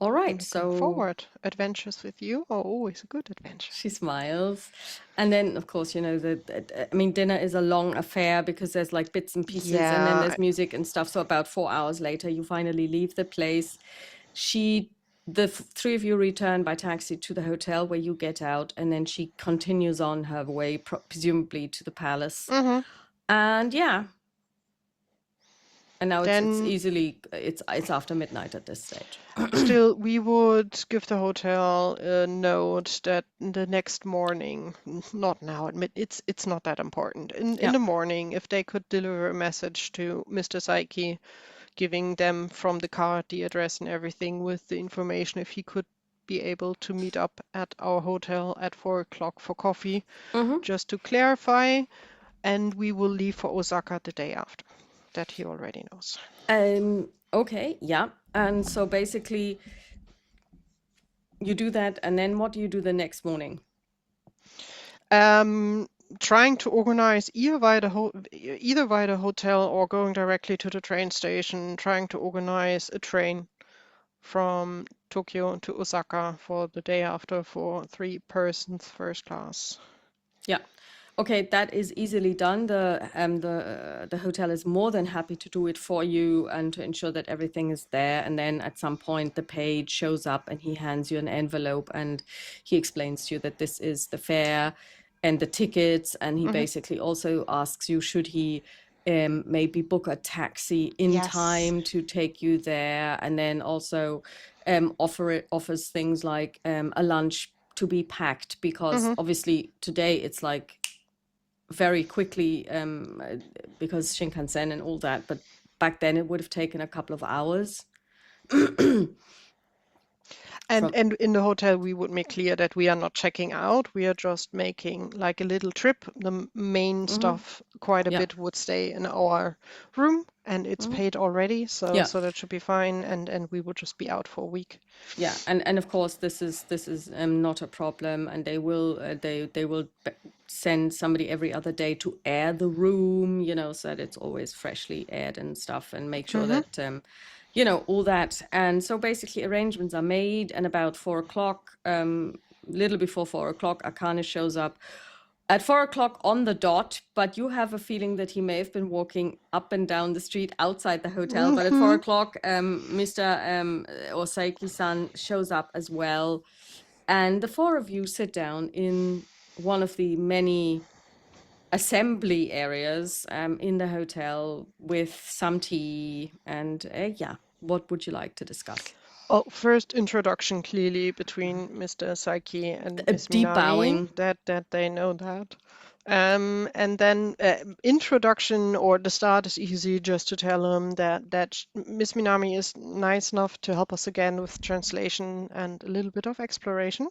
Speaker 1: All
Speaker 2: I'm
Speaker 1: right.
Speaker 2: looking
Speaker 1: So
Speaker 2: forward. Adventures with you are always a good adventure.
Speaker 1: she smiles. And then, of course, I mean, dinner is a long affair because there's like bits and pieces and then
Speaker 2: Yeah,
Speaker 1: there's music and stuff. So about 4 hours later, you finally leave the place. The three of you return by taxi to the hotel where you get out, and then she continues on her way, presumably to the palace.
Speaker 2: hmm
Speaker 1: And yeah, and now it's
Speaker 2: Then
Speaker 1: easily it's after midnight at this stage.
Speaker 2: still we would give the hotel a note that the next morning, not now, admit it's not that important. In
Speaker 1: Yeah.
Speaker 2: the morning, if they could deliver a message to Mr. Saiki, giving them from the card the address and everything with the information, if he could be able to meet up at our hotel at 4 o'clock for coffee,
Speaker 1: Mm-hmm.
Speaker 2: just to clarify, and we will leave for Osaka the day after. That he already knows.
Speaker 1: Okay, yeah. And so basically you do that, and then what do you do the next morning?
Speaker 2: Trying to organize either via the hotel or going directly to the train station, trying to organize a train from Tokyo to Osaka for the day after for 3 persons first class.
Speaker 1: Yeah. Okay, that is easily done. The hotel is more than happy to do it for you and to ensure that everything is there. And then at some point, the page shows up and he hands you an envelope and he explains to you that this is the fare and the tickets. And he basically also asks you, should he maybe book a taxi in
Speaker 2: Yes.
Speaker 1: time to take you there, and then also offers things like a lunch to be packed, because obviously today it's like very quickly because Shinkansen and all that, but back then it would have taken a couple of hours.
Speaker 2: And
Speaker 1: From
Speaker 2: in the hotel, we would make clear that we are not checking out. We are just making like a little trip. The main stuff, quite a
Speaker 1: yeah,
Speaker 2: bit, would stay in our room, and it's paid already, so
Speaker 1: yeah,
Speaker 2: that should be fine. And we would just be out for a week.
Speaker 1: yeah, and of course this is not a problem, and they will send somebody every other day to air the room, so that it's always freshly aired and stuff, and make sure that all that. And so basically arrangements are made, and about 4 o'clock, little before 4 o'clock, Akane shows up at 4 o'clock on the dot, but you have a feeling that he may have been walking up and down the street outside the hotel. But at 4 o'clock, Mr. Osaiki-san shows up as well. And the four of you sit down in one of the many assembly areas in the hotel with some tea. And what would you like to discuss?
Speaker 2: Oh, first introduction clearly between Mr. Saiki and
Speaker 1: A
Speaker 2: Miss
Speaker 1: deep
Speaker 2: Minami,
Speaker 1: bowing.
Speaker 2: that they know that. And then introduction, or the start is easy, just to tell them that Miss Minami is nice enough to help us again with translation and a little bit of exploration.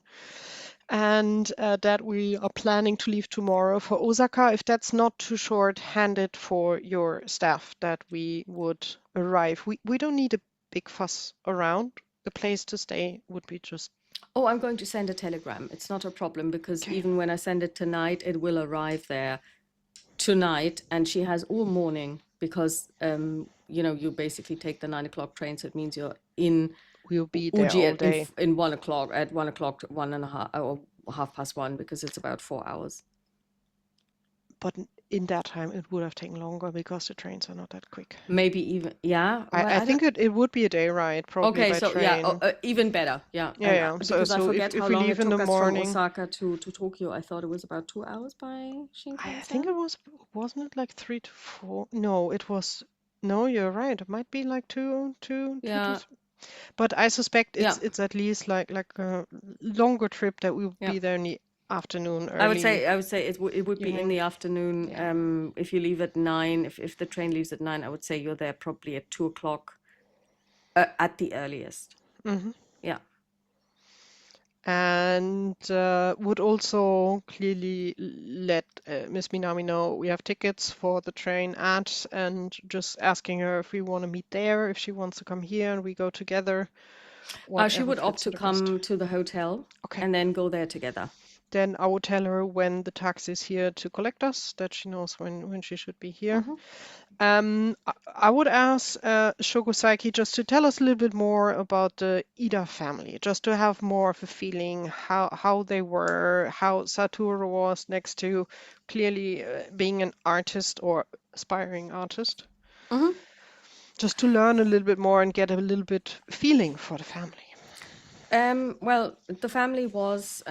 Speaker 2: And that we are planning to leave tomorrow for Osaka, if that's not too short-handed for your staff, that we would arrive. We don't need a big fuss around. The place to stay would be just
Speaker 1: Oh, I'm going to send a telegram. It's not a problem, because
Speaker 2: okay.
Speaker 1: even when I send it tonight, it will arrive there tonight. And she has all morning, because, you basically take the 9 o'clock train. So it means you're in
Speaker 2: We'll be there
Speaker 1: Uji
Speaker 2: all day.
Speaker 1: in 1 o'clock, at 1 o'clock, 1:30, or 1:30, because it's about 4 hours.
Speaker 2: But in that time, it would have taken longer because the trains are not that quick.
Speaker 1: Maybe even, yeah. Well,
Speaker 2: I think it would be a day ride, probably
Speaker 1: okay,
Speaker 2: by
Speaker 1: so
Speaker 2: train.
Speaker 1: even better, yeah.
Speaker 2: Yeah,
Speaker 1: And
Speaker 2: yeah.
Speaker 1: because I
Speaker 2: So
Speaker 1: forget
Speaker 2: if
Speaker 1: how
Speaker 2: we
Speaker 1: long
Speaker 2: leave
Speaker 1: it
Speaker 2: in the
Speaker 1: took us from
Speaker 2: morning,
Speaker 1: Osaka to Tokyo. I thought it was about 2 hours by
Speaker 2: I think
Speaker 1: Shinkansen.
Speaker 2: wasn't it like 3 to 4? No, it was. No, you're right. It might be like two to
Speaker 1: Yeah,
Speaker 2: three. But I suspect
Speaker 1: yeah,
Speaker 2: it's at least like a longer trip that we'll
Speaker 1: yeah.
Speaker 2: be there in the afternoon,
Speaker 1: I would
Speaker 2: early
Speaker 1: say it would be in
Speaker 2: evening.
Speaker 1: the afternoon.
Speaker 2: Yeah.
Speaker 1: If you leave at 9, if the train leaves at 9, I would say you're there probably at 2 o'clock at the earliest.
Speaker 2: hmm
Speaker 1: Yeah.
Speaker 2: And would also clearly let Miss Minami know we have tickets for the train and just asking her if we want to meet there, if she wants to come here and we go together,
Speaker 1: She
Speaker 2: whatever
Speaker 1: would opt
Speaker 2: fits
Speaker 1: to
Speaker 2: her the best.
Speaker 1: come to the hotel
Speaker 2: Okay.
Speaker 1: and then go there together.
Speaker 2: Then I will tell her when the taxi is here to collect us, that she knows when she should be here. I would ask Shogosaki just to tell us a little bit more about the Ida family, just to have more of a feeling how they were, how Satoru was next to clearly being an artist or aspiring artist. Just to learn a little bit more and get a little bit feeling for the family.
Speaker 1: Well, the family was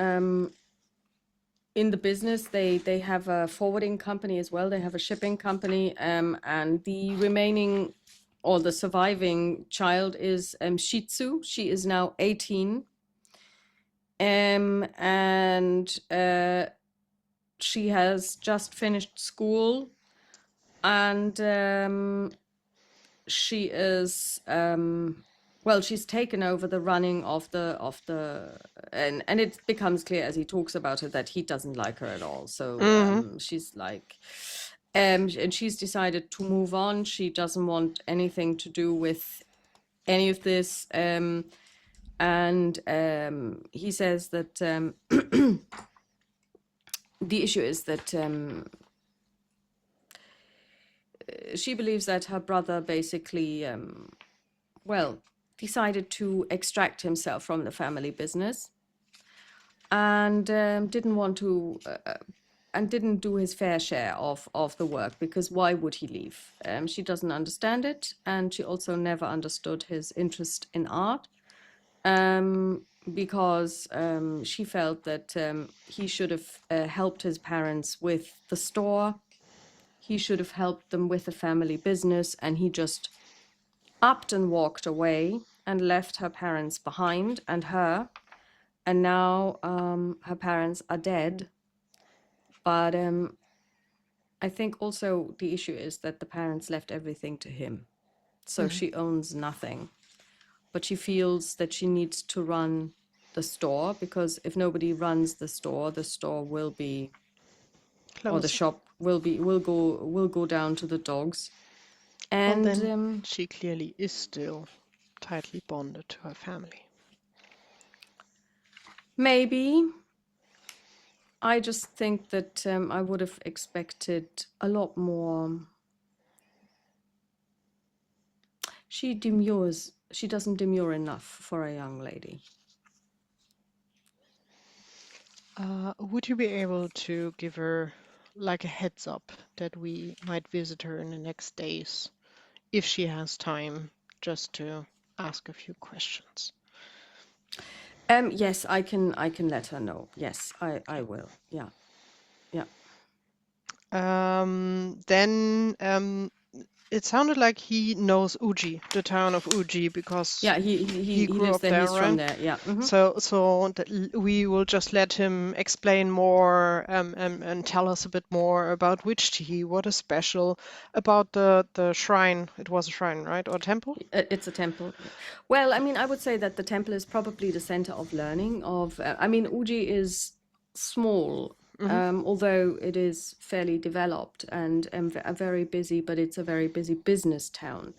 Speaker 1: in the business. They have a forwarding company as well. They have a shipping company, and the remaining, or the surviving child is Shitsu. She is now 18, and she has just finished school, and she is well, she's taken over the running of the and it becomes clear as he talks about her that he doesn't like her at all. So she's like and she's decided to move on. She doesn't want anything to do with any of this, and he says that the issue is that she believes that her brother basically decided to extract himself from the family business, and didn't want to and didn't do his fair share of the work, because why would he leave? She doesn't understand it, and she also never understood his interest in art, because she felt that he should have helped his parents with the store. He should have helped them with the family business, and he just upped and walked away and left her parents behind and her, and now her parents are dead. But I think also the issue is that the parents left everything to him. So she owns nothing. But she feels that she needs to run the store, because if nobody runs the store will be, or the
Speaker 2: Close.
Speaker 1: shop will go down to the dogs.
Speaker 2: Well,
Speaker 1: And
Speaker 2: then she clearly is still tightly bonded to her family.
Speaker 1: maybe I just think that I would have expected a lot more. She doesn't demur enough for a young lady.
Speaker 2: Would you be able to give her like a heads up that we might visit her in the next days, if she has time, just to ask a few questions?
Speaker 1: Yes, I can let her know. Yes, I will. Yeah. Yeah.
Speaker 2: Then it sounded like he knows Uji, the town of Uji, because
Speaker 1: Yeah,
Speaker 2: he grew
Speaker 1: lives
Speaker 2: up
Speaker 1: there.
Speaker 2: there,
Speaker 1: He's from
Speaker 2: right?
Speaker 1: there. Yeah.
Speaker 2: So we will just let him explain more and tell us a bit more about which tea, what is special about the shrine. It was a shrine, right? Or temple?
Speaker 1: It's a temple. Well, I mean, I would say that the temple is probably the center of learning of, I mean, Uji is small, although it is fairly developed and very busy, but it's a very busy business town.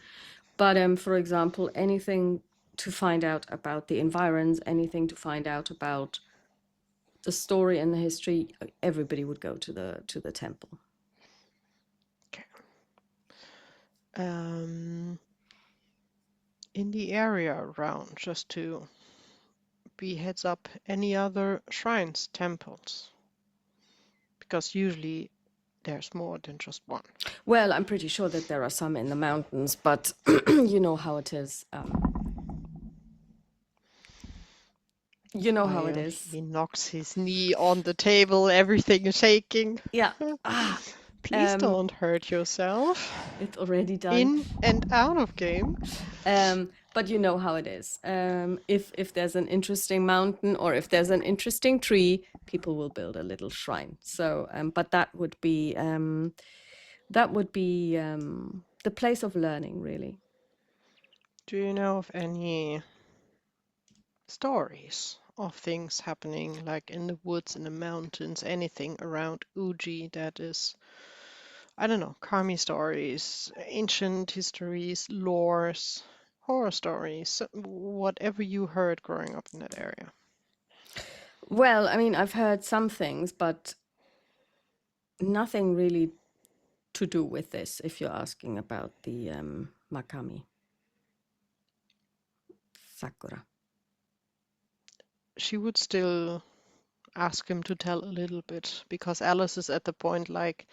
Speaker 1: But for example, anything to find out about the environs, anything to find out about the story and the history, everybody would go to the temple.
Speaker 2: Okay. In the area around, just to be heads up, any other shrines, temples? Because usually there's more than just one.
Speaker 1: Well, I'm pretty sure that there are some in the mountains, but you know how it is. You know how it
Speaker 2: While
Speaker 1: is.
Speaker 2: he knocks his knee on the table, everything is shaking.
Speaker 1: Yeah.
Speaker 2: Please don't hurt yourself.
Speaker 1: It's already done.
Speaker 2: In and out of game.
Speaker 1: But you know how it is. If there's an interesting mountain or if there's an interesting tree, people will build a little shrine. So, but that would be the place of learning, really.
Speaker 2: Do you know of any stories of things happening like in the woods, in the mountains, anything around Uji that is, I don't know, kami stories, ancient histories, lores, horror stories, whatever you heard growing up in that area?
Speaker 1: Well, I mean, I've heard some things, but nothing really to do with this, if you're asking about the Makami Sakura.
Speaker 2: She would still ask him to tell a little bit, because Alice is at the point like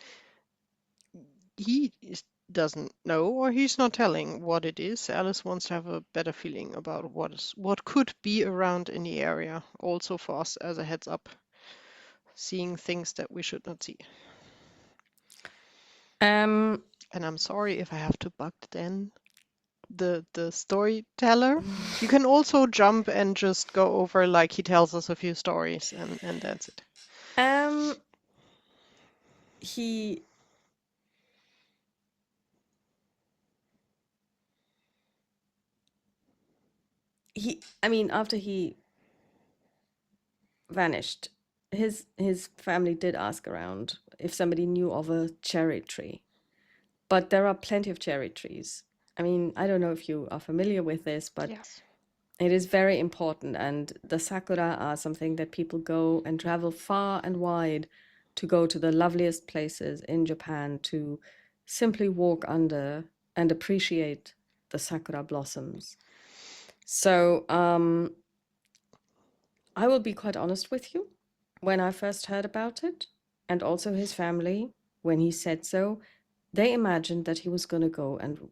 Speaker 2: doesn't know, or he's not telling what it is. Alice wants to have a better feeling about what could be around in the area, also for us as a heads up, seeing things that we should not see. And I'm sorry if I have to bug then the storyteller. You can also jump and just go over like he tells us a few stories and that's it.
Speaker 1: I mean, after he vanished, his family did ask around if somebody knew of a cherry tree, but there are plenty of cherry trees. I mean, I don't know if you are familiar with this, but
Speaker 2: Yes.
Speaker 1: it is very important, and the sakura are something that people go and travel far and wide to go to the loveliest places in Japan to simply walk under and appreciate the sakura blossoms. So I will be quite honest with you. When I first heard about it, and also his family, when he said so, they imagined that he was going to go and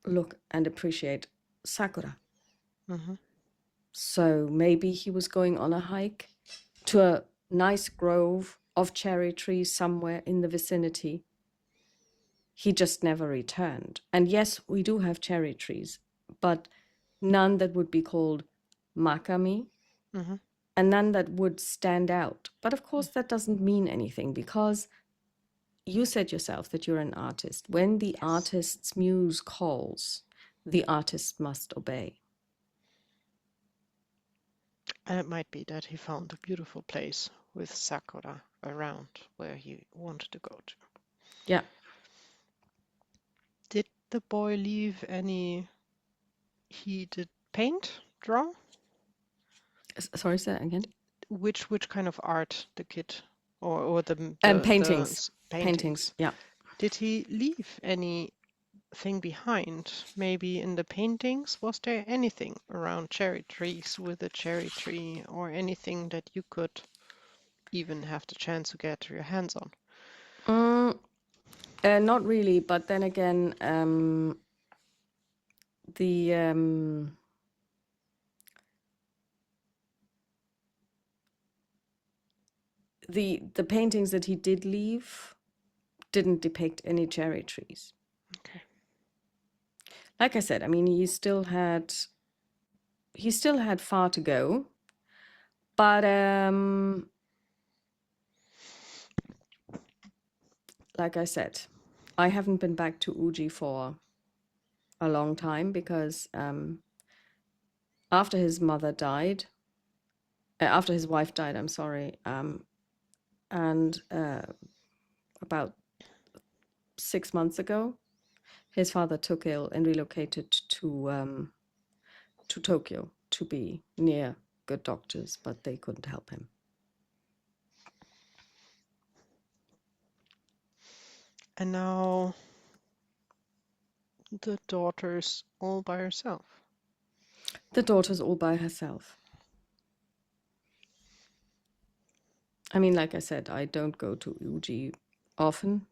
Speaker 1: look and appreciate sakura.
Speaker 2: Mm-hmm.
Speaker 1: So maybe he was going on a hike to a nice grove of cherry trees somewhere in the vicinity. He just never returned. And yes, we do have cherry trees, but none that would be called makami.
Speaker 2: Mm-hmm.
Speaker 1: and none that would stand out. But of course, that doesn't mean anything, because you said yourself that you're an artist. When the
Speaker 2: Yes.
Speaker 1: artist's muse calls, the artist must obey.
Speaker 2: And it might be that he found a beautiful place with sakura around where he wanted to go to.
Speaker 1: Yeah.
Speaker 2: Did the boy leave any? He did paint, draw?
Speaker 1: Sorry, say that again.
Speaker 2: Which kind of art the kid or the
Speaker 1: Paintings.
Speaker 2: paintings?
Speaker 1: Yeah.
Speaker 2: Did he leave anything behind? Maybe in the paintings, was there anything around cherry trees with a cherry tree, or anything that you could even have the chance to get your hands on?
Speaker 1: Not really, but then again, the paintings that he did leave didn't depict any cherry trees.
Speaker 2: Okay.
Speaker 1: Like I said, I mean, he still had far to go, but like I said, I haven't been back to Uji for a long time, because after his wife died, I'm sorry, and about 6 months ago, his father took ill and relocated to Tokyo to be near good doctors, but they couldn't help him.
Speaker 2: And now the daughter's all by herself.
Speaker 1: The daughter's all by herself. I mean, like I said, I don't go to Uji often,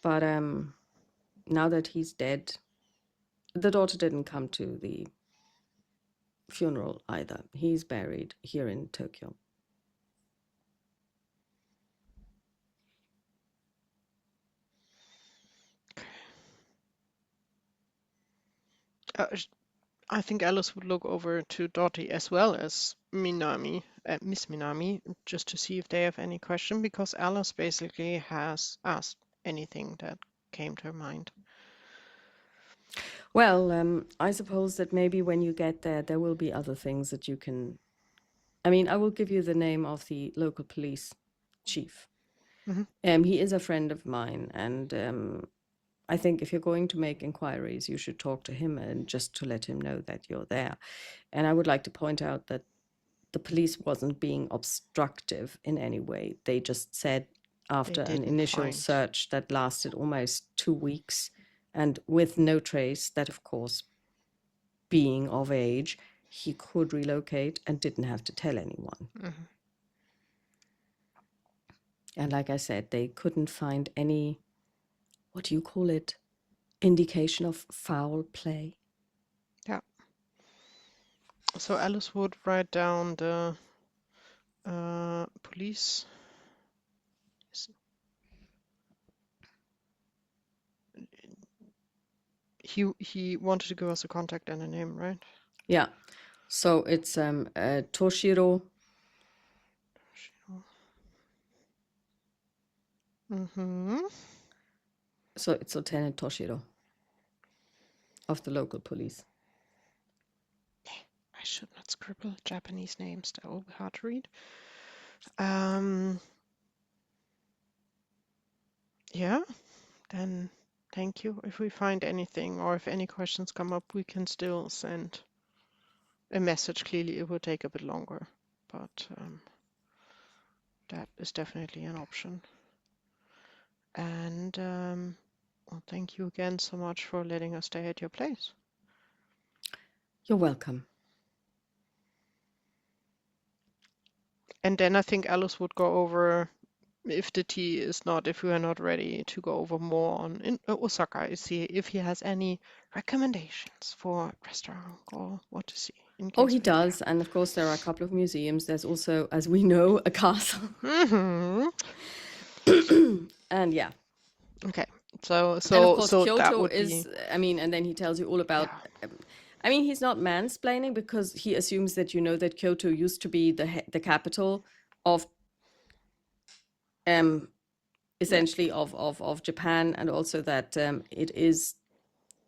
Speaker 1: but now that he's dead, the daughter didn't come to the funeral either. He's buried here in Tokyo.
Speaker 2: I think Alice would look over to Dottie as well as Minami, Miss Minami, just to see if they have any question, because Alice basically has asked anything that came to her mind.
Speaker 1: Well, I suppose that maybe when you get there, there will be other things that you can... I mean, I will give you the name of the local police chief. He is a friend of mine, and I think if you're going to make inquiries, you should talk to him, and just to let him know that you're there. And I would like to point out that the police wasn't being obstructive in any way. They just said, after an initial search that lasted almost 2 weeks, and with no trace, that of course, being of age, he could relocate and didn't have to tell anyone. And like I said, they couldn't find any, what do you call it, indication of foul play.
Speaker 2: Yeah. So Alice would write down the police. He wanted to give us a contact and a name, right?
Speaker 1: Yeah. So it's Toshiro. So it's Lieutenant Toshiro of the local police.
Speaker 2: I should not scribble Japanese names, that will be hard to read. Yeah, then thank you. If we find anything, or if any questions come up, we can still send a message. Clearly, it will take a bit longer, but that is definitely an option. And well, thank you again so much for letting us stay at your place.
Speaker 1: You're welcome.
Speaker 2: And then I think Alice would go over, if we are not ready to go over more on in Osaka, if he has any recommendations for restaurant or what to see.
Speaker 1: Oh, he does. And of course, there are a couple of museums. There's also, as we know, a castle. And yeah.
Speaker 2: Okay. So
Speaker 1: and of course, Kyoto
Speaker 2: that would
Speaker 1: is, I mean, and then he tells you all about, I mean, he's not mansplaining because he assumes that you know that Kyoto used to be the capital of
Speaker 2: Yeah.
Speaker 1: essentially of Japan, and also that it is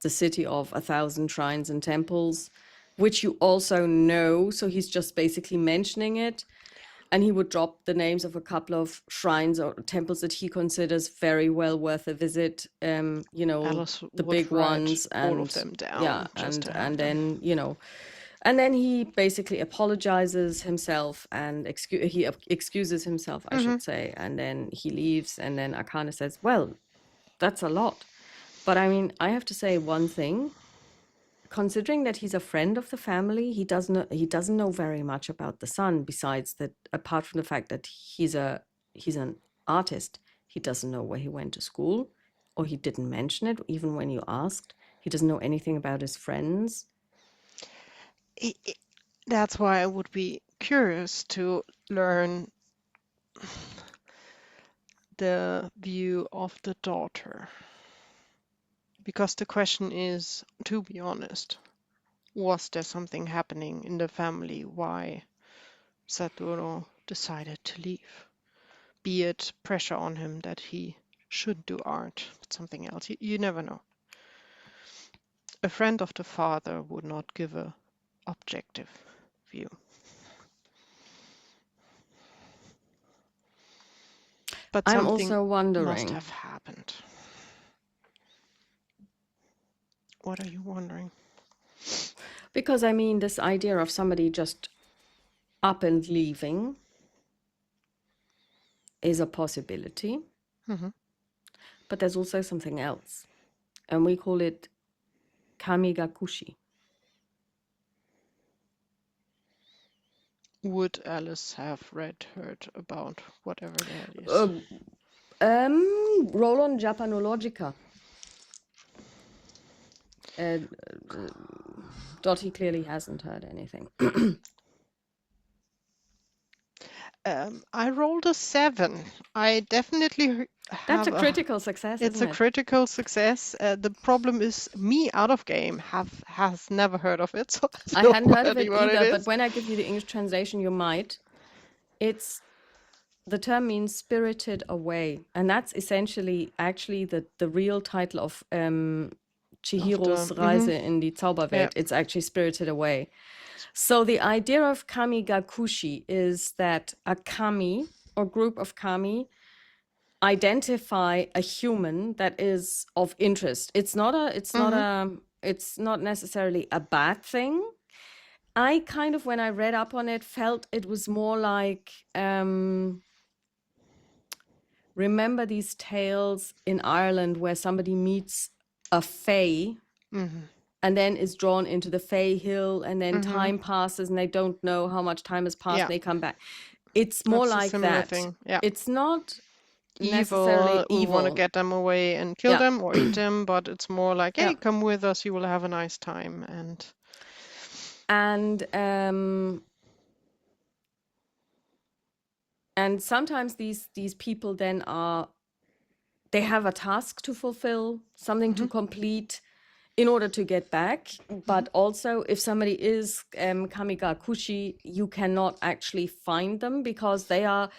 Speaker 1: the city of 1,000 shrines and temples, which you also know. So he's just basically mentioning it. And he would drop the names of a couple of shrines or temples that he considers very well worth a visit.
Speaker 2: Alice
Speaker 1: The
Speaker 2: would
Speaker 1: big
Speaker 2: write
Speaker 1: ones,
Speaker 2: all of
Speaker 1: and
Speaker 2: them
Speaker 1: yeah,
Speaker 2: down just to have
Speaker 1: and
Speaker 2: them.
Speaker 1: then and then he basically apologizes himself and excuses himself, I
Speaker 2: Mm-hmm.
Speaker 1: should say, and then he leaves. And then Akane says, "Well, that's a lot." But I mean, I have to say one thing. Considering that he's a friend of the family, he doesn't know very much about the son, besides that, apart from the fact that he's an artist. He doesn't know where he went to school, or he didn't mention it even when you asked. He doesn't know anything about his friends.
Speaker 2: That's why I would be curious to learn the view of the daughter. Because the question is, to be honest, was there something happening in the family why Satoru decided to leave? Be it pressure on him that he should do art, but something else. You never know. A friend of the father would not give a objective view. But
Speaker 1: I'm
Speaker 2: something
Speaker 1: also
Speaker 2: must
Speaker 1: wondering,
Speaker 2: have happened. What are you wondering?
Speaker 1: because I mean, this idea of somebody just up and leaving is a possibility,
Speaker 2: Mhm.
Speaker 1: but there's also something else, and we call it kamigakushi.
Speaker 2: Would Alice have heard about whatever that is?
Speaker 1: Roll on Japanologica. Dottie clearly hasn't heard anything.
Speaker 2: I rolled a 7. I definitely
Speaker 1: That's
Speaker 2: have
Speaker 1: a critical success,
Speaker 2: It's
Speaker 1: isn't
Speaker 2: a
Speaker 1: it?
Speaker 2: critical success. The problem is me out of game has never heard of it, so I have
Speaker 1: I
Speaker 2: no
Speaker 1: hadn't heard of it
Speaker 2: idea what it
Speaker 1: either, but
Speaker 2: is.
Speaker 1: when I give you the English translation, you might. The term means spirited away, and that's essentially actually the real title of Chihiro's Reise in die Zauberwelt.
Speaker 2: Yeah.
Speaker 1: It's actually spirited away. So the idea of kamigakushi is that a kami or group of kami identify a human that is of interest. It's not necessarily a bad thing. I kind of, when I read up on it, felt it was more like remember these tales in Ireland where somebody meets a fae and then is drawn into the fae hill, and then time passes and they don't know how much time has passed,
Speaker 2: Yeah.
Speaker 1: and they come back. It's more
Speaker 2: That's a
Speaker 1: like
Speaker 2: similar
Speaker 1: that.
Speaker 2: thing. Yeah.
Speaker 1: It's not necessarily
Speaker 2: Evil, we want to
Speaker 1: evil.
Speaker 2: get them away and kill
Speaker 1: Yeah.
Speaker 2: them or eat them, but it's more like,
Speaker 1: Yeah.
Speaker 2: hey, come with us, you will have a nice time.
Speaker 1: And sometimes these people then they have a task to fulfill, something to complete in order to get back. But also, if somebody is kamigakushi, you cannot actually find them because they are,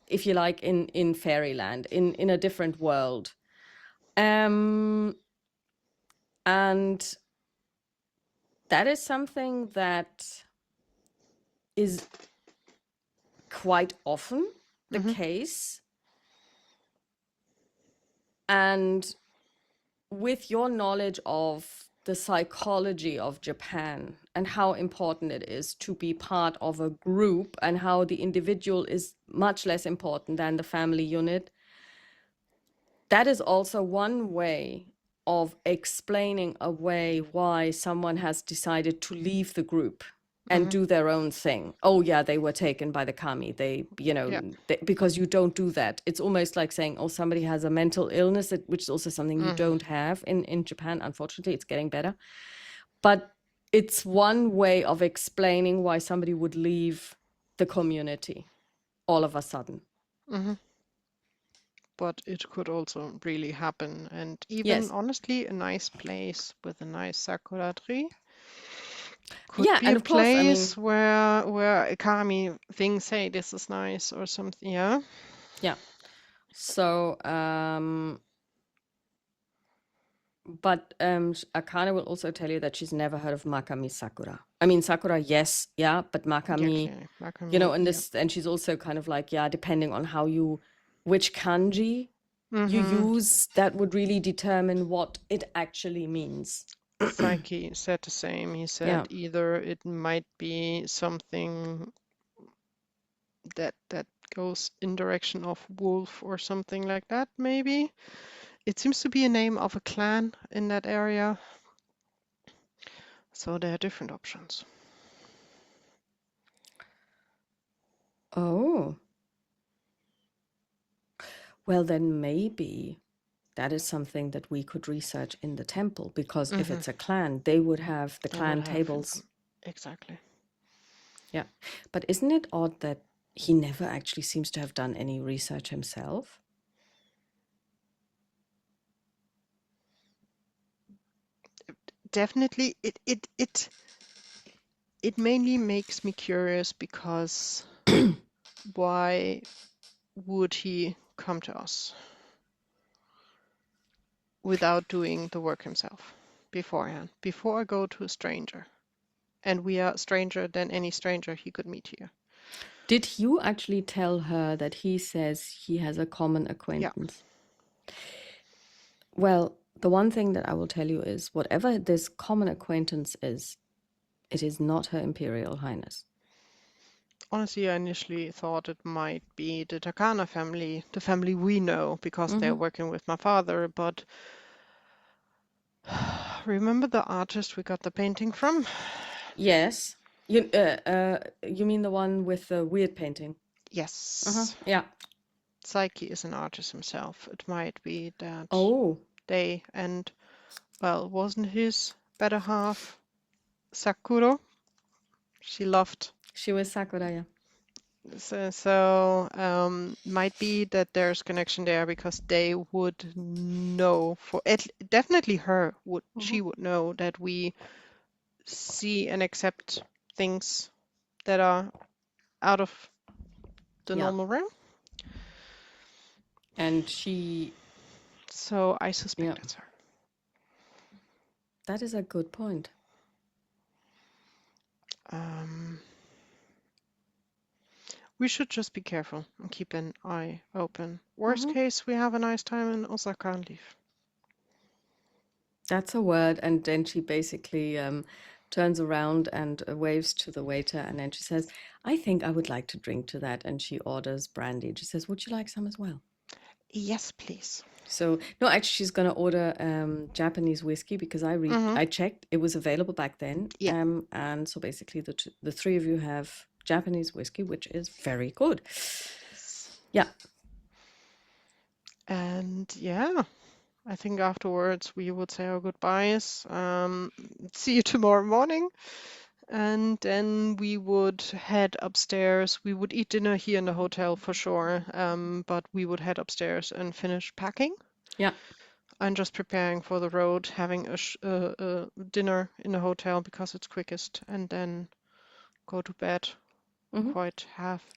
Speaker 1: if you like, in fairyland, in a different world. And that is something that is quite often the case. And with your knowledge of the psychology of Japan and how important it is to be part of a group, and how the individual is much less important than the family unit, that is also one way of explaining away why someone has decided to leave the group and do their own thing. Oh yeah, they were taken by the kami. Because you don't do that. It's almost like saying, oh, somebody has a mental illness, which is also something you don't have in Japan. Unfortunately, it's getting better. But it's one way of explaining why somebody would leave the community all of a sudden.
Speaker 2: But it could also really happen. And even
Speaker 1: Yes.
Speaker 2: honestly, a nice place with a nice sakura tree Could
Speaker 1: Yeah,
Speaker 2: be
Speaker 1: and
Speaker 2: a
Speaker 1: of course, I mean,
Speaker 2: place where Akami thinks, hey, this is nice or something. Yeah.
Speaker 1: yeah. So, but Akane will also tell you that she's never heard of Makami Sakura. I mean, Sakura, yes, yeah, but
Speaker 2: Yeah,
Speaker 1: Makami,
Speaker 2: clearly.
Speaker 1: and
Speaker 2: Yeah.
Speaker 1: and she's also kind of like, yeah, depending on which kanji you
Speaker 2: Mm-hmm.
Speaker 1: use, that would really determine what it actually means.
Speaker 2: Psyche said the same. He said
Speaker 1: Yeah.
Speaker 2: either it might be something that goes in direction of wolf or something like that, maybe. It seems to be a name of a clan in that area. So there are different options.
Speaker 1: Oh, well, then maybe that is something that we could research in the temple, because if
Speaker 2: Mm-hmm.
Speaker 1: it's a clan, they would have the
Speaker 2: They would
Speaker 1: clan
Speaker 2: have
Speaker 1: tables.
Speaker 2: exactly.
Speaker 1: Yeah. But isn't it odd that he never actually seems to have done any research himself?
Speaker 2: Definitely, it mainly makes me curious because why would he come to us without doing the work himself beforehand, before I go to a stranger? And we are stranger than any stranger he could meet here.
Speaker 1: Did you actually tell her that he says he has a common
Speaker 2: Yeah,
Speaker 1: acquaintance? Well, the one thing that I will tell you is whatever this common acquaintance is, it is not Her Imperial Highness.
Speaker 2: honestly, I initially thought it might be the Takana family, the family we know, because they're working with my father, but remember the artist we got the painting from?
Speaker 1: Yes. You mean the one with the weird painting?
Speaker 2: Yes.
Speaker 1: Yeah.
Speaker 2: Psyche is an artist himself. It might be that
Speaker 1: Oh,
Speaker 2: they and, well, wasn't his better half Sakuro? She loved.
Speaker 1: she was Sakura, yeah.
Speaker 2: So, might be that there's connection there because they would know definitely she would know that we see and accept things that are out of the
Speaker 1: Yeah.
Speaker 2: normal realm.
Speaker 1: And she,
Speaker 2: So I
Speaker 1: yeah,
Speaker 2: suspect it's her.
Speaker 1: that is a good point.
Speaker 2: Um, we should just be careful and keep an eye open. Worst case, we have a nice time in Osaka and leave.
Speaker 1: That's a word. And then she basically turns around and waves to the waiter. And then she says, I think I would like to drink to that. And she orders brandy. And she says, would you like some as well?
Speaker 2: Yes, please.
Speaker 1: So, no, actually, she's going to order Japanese whiskey because I checked, it was available back then.
Speaker 2: Yeah.
Speaker 1: And so basically, the three of you have Japanese whiskey, which is very good. Yeah.
Speaker 2: And yeah, I think afterwards we would say our goodbyes. See you tomorrow morning. And then we would head upstairs. We would eat dinner here in the hotel for sure, but we would head upstairs and finish packing.
Speaker 1: Yeah.
Speaker 2: I'm just preparing for the road, having a dinner in the hotel because it's quickest, and then go to bed quite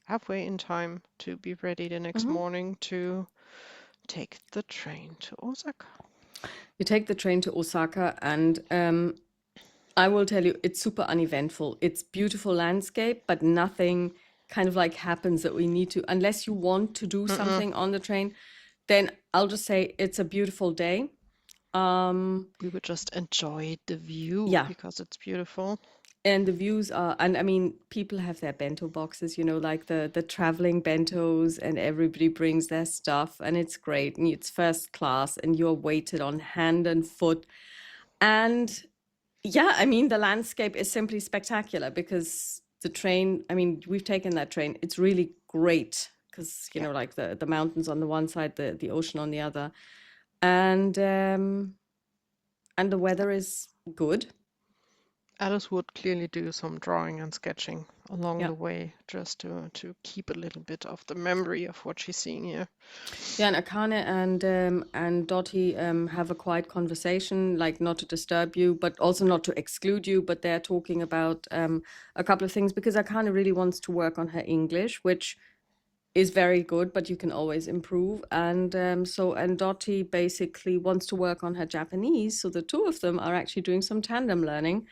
Speaker 2: halfway in time to be ready the next morning to take the train to Osaka.
Speaker 1: You take the train to Osaka, and I will tell you, it's super uneventful. It's beautiful landscape, but nothing kind of like happens that we need to, unless you want to do something on the train, then I'll just say it's a beautiful day.
Speaker 2: We would just enjoy the view
Speaker 1: Yeah.
Speaker 2: because it's beautiful.
Speaker 1: And the views are, and I mean, people have their bento boxes, like the traveling bentos, and everybody brings their stuff, and it's great. And it's first class, and you're weighted on hand and foot. And yeah, I mean, the landscape is simply spectacular because the train, I mean, we've taken that train. It's really great because,
Speaker 2: Yeah.
Speaker 1: like the mountains on the one side, the ocean on the other. And the weather is good.
Speaker 2: Alice would clearly do some drawing and sketching along
Speaker 1: Yeah.
Speaker 2: the way, just to keep a little bit of the memory of what she's seeing here.
Speaker 1: Yeah, and Akane and Dottie have a quiet conversation, like not to disturb you, but also not to exclude you. But they're talking about a couple of things because Akane really wants to work on her English, which is very good, but you can always improve. And Dottie basically wants to work on her Japanese. So the two of them are actually doing some tandem learning,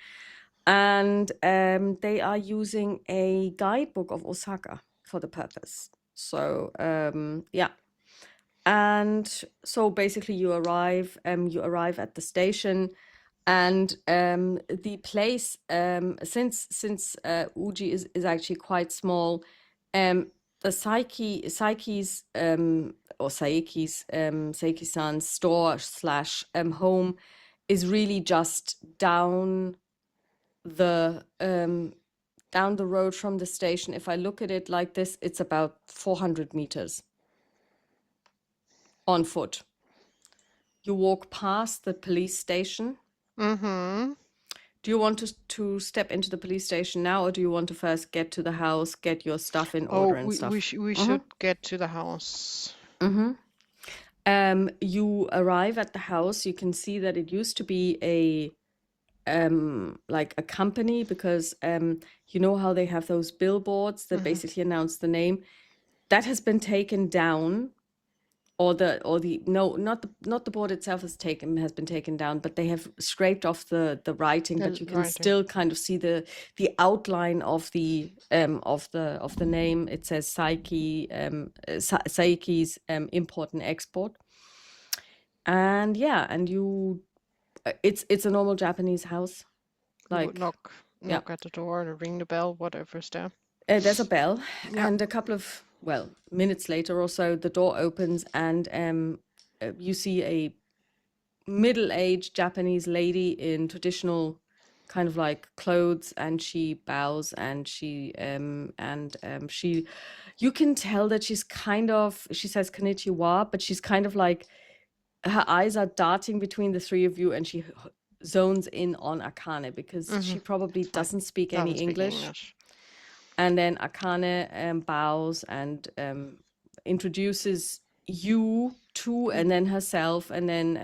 Speaker 1: and they are using a guidebook of Osaka for the purpose. So yeah. And so basically you arrive at the station, and the place, since Uji is actually quite small, the Saiki's or Saiki-san's store slash home is really just down the road from the station. If I look at it like this, it's about 400 meters on foot. You walk past the police station.
Speaker 2: Mm-hmm.
Speaker 1: Do you want to step into the police station now, or do you want to first get to the house, get your stuff in order and stuff?
Speaker 2: We should get to the house.
Speaker 1: You arrive at the house. You can see that it used to be a like a company, because you know how they have those billboards that basically announce the name. That has been taken down, or not the board itself has been taken down, but they have scraped off the writing, but you can still kind of see the outline of the name. It says Saiki's import and export. And yeah, and you it's a normal Japanese house.
Speaker 2: You would knock at the door and ring the bell, whatever's there.
Speaker 1: There's a bell, and a couple of minutes later or so, the door opens, and you see a middle-aged Japanese lady in traditional kind of like clothes, and she bows, and she you can tell that she says konnichiwa, but she's kind of like, her eyes are darting between the three of you, and she zones in on Akane because she probably doesn't speak any English. And then Akane bows and introduces you to, and then herself, and then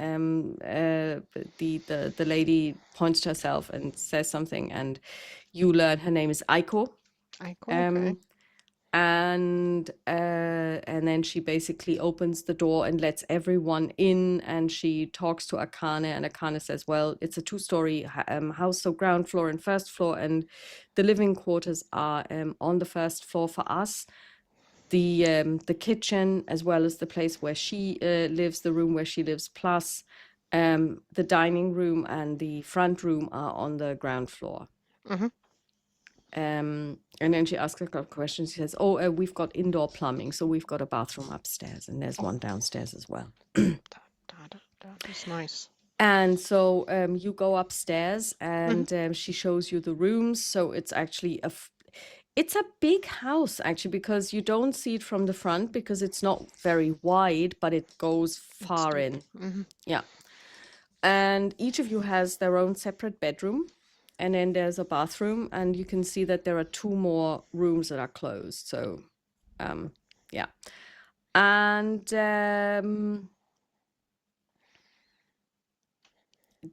Speaker 1: the lady points to herself and says something, and you learn her name is Aiko.
Speaker 2: Okay.
Speaker 1: And then she basically opens the door and lets everyone in, and she talks to Akane, and Akane says, well, it's a 2-story house, so ground floor and first floor, and the living quarters are on the first floor for us. The kitchen, as well as the place where she lives, the room where she lives, plus the dining room and the front room are on the ground floor. And then she asks a couple of questions. She says, we've got indoor plumbing, so we've got a bathroom upstairs, and there's one downstairs as well.
Speaker 2: That is nice.
Speaker 1: And so you go upstairs, and she shows you the rooms. So it's actually it's a big house, actually, because you don't see it from the front because it's not very wide, but it goes far in. Yeah. And each of you has their own separate bedroom. And then there's a bathroom, and you can see that there are 2 more rooms that are closed. So, yeah. And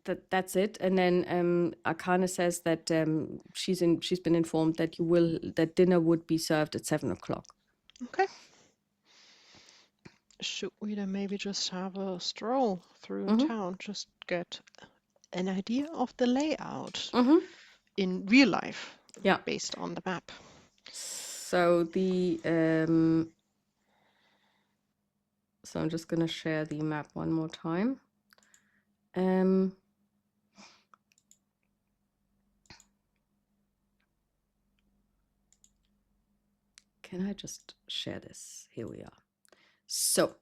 Speaker 1: that's it. And then Akane says that she's been informed that dinner would be served at 7:00.
Speaker 2: Okay. Should we then maybe just have a stroll through town, just get an idea of the layout in real life, based on the map?
Speaker 1: So so I'm just going to share the map one more time. Can I just share this? Here we are. So,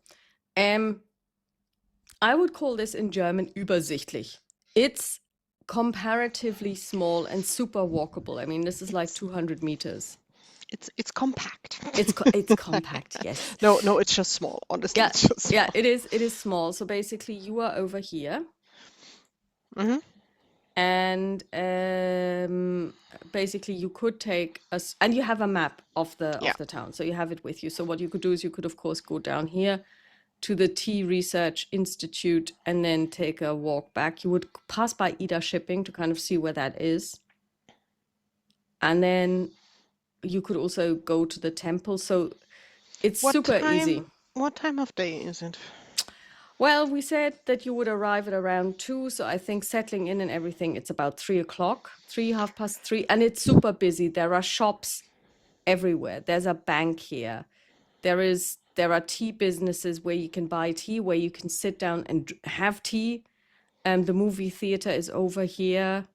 Speaker 1: I would call this in German übersichtlich. It's comparatively small and super walkable. I mean, this is like 200 meters.
Speaker 2: It's compact.
Speaker 1: It's compact, yes.
Speaker 2: No, it's just small. Honestly,
Speaker 1: yeah,
Speaker 2: it's just small.
Speaker 1: Yeah, it is small. So basically, you are over here. And basically you could take and you have a map of
Speaker 2: Yeah.
Speaker 1: the town, so you have it with you. So what you could do is you could of course go down here to the Tea Research Institute and then take a walk back. You would pass by Ida Shipping to kind of see where that is. And then you could also go to the temple. So it's super easy.
Speaker 2: What time of day is it?
Speaker 1: Well, we said that you would arrive at around 2, so I think settling in and everything, it's about 3 o'clock, 3, 3:30, and it's super busy. There are shops everywhere. There's a bank here. There are tea businesses where you can buy tea, where you can sit down and have tea. The movie theater is over here.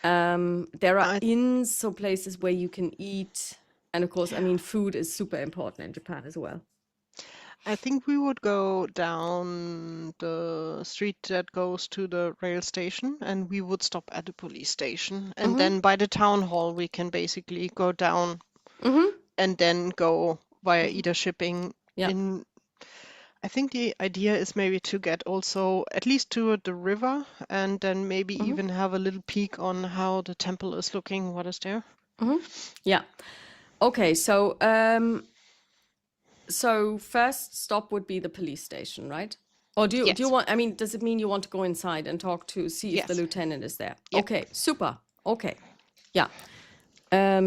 Speaker 1: There are inns, so places where you can eat. And of course, I mean, food is super important in Japan as well.
Speaker 2: I think we would go down the street that goes to the rail station, and we would stop at the police station. And then by the town hall, we can basically go down and then go via Ida Shipping.
Speaker 1: Yeah.
Speaker 2: I think the idea is maybe to get also at least to the river, and then maybe even have a little peek on how the temple is looking, what is there.
Speaker 1: Yeah. Okay, so first stop would be the police station, right? Or do
Speaker 2: Yes.
Speaker 1: you want, I mean, does it mean you want to go inside and talk to see if the
Speaker 2: Yes.
Speaker 1: lieutenant is there?
Speaker 2: Yep.
Speaker 1: Okay, super. Okay. Yeah.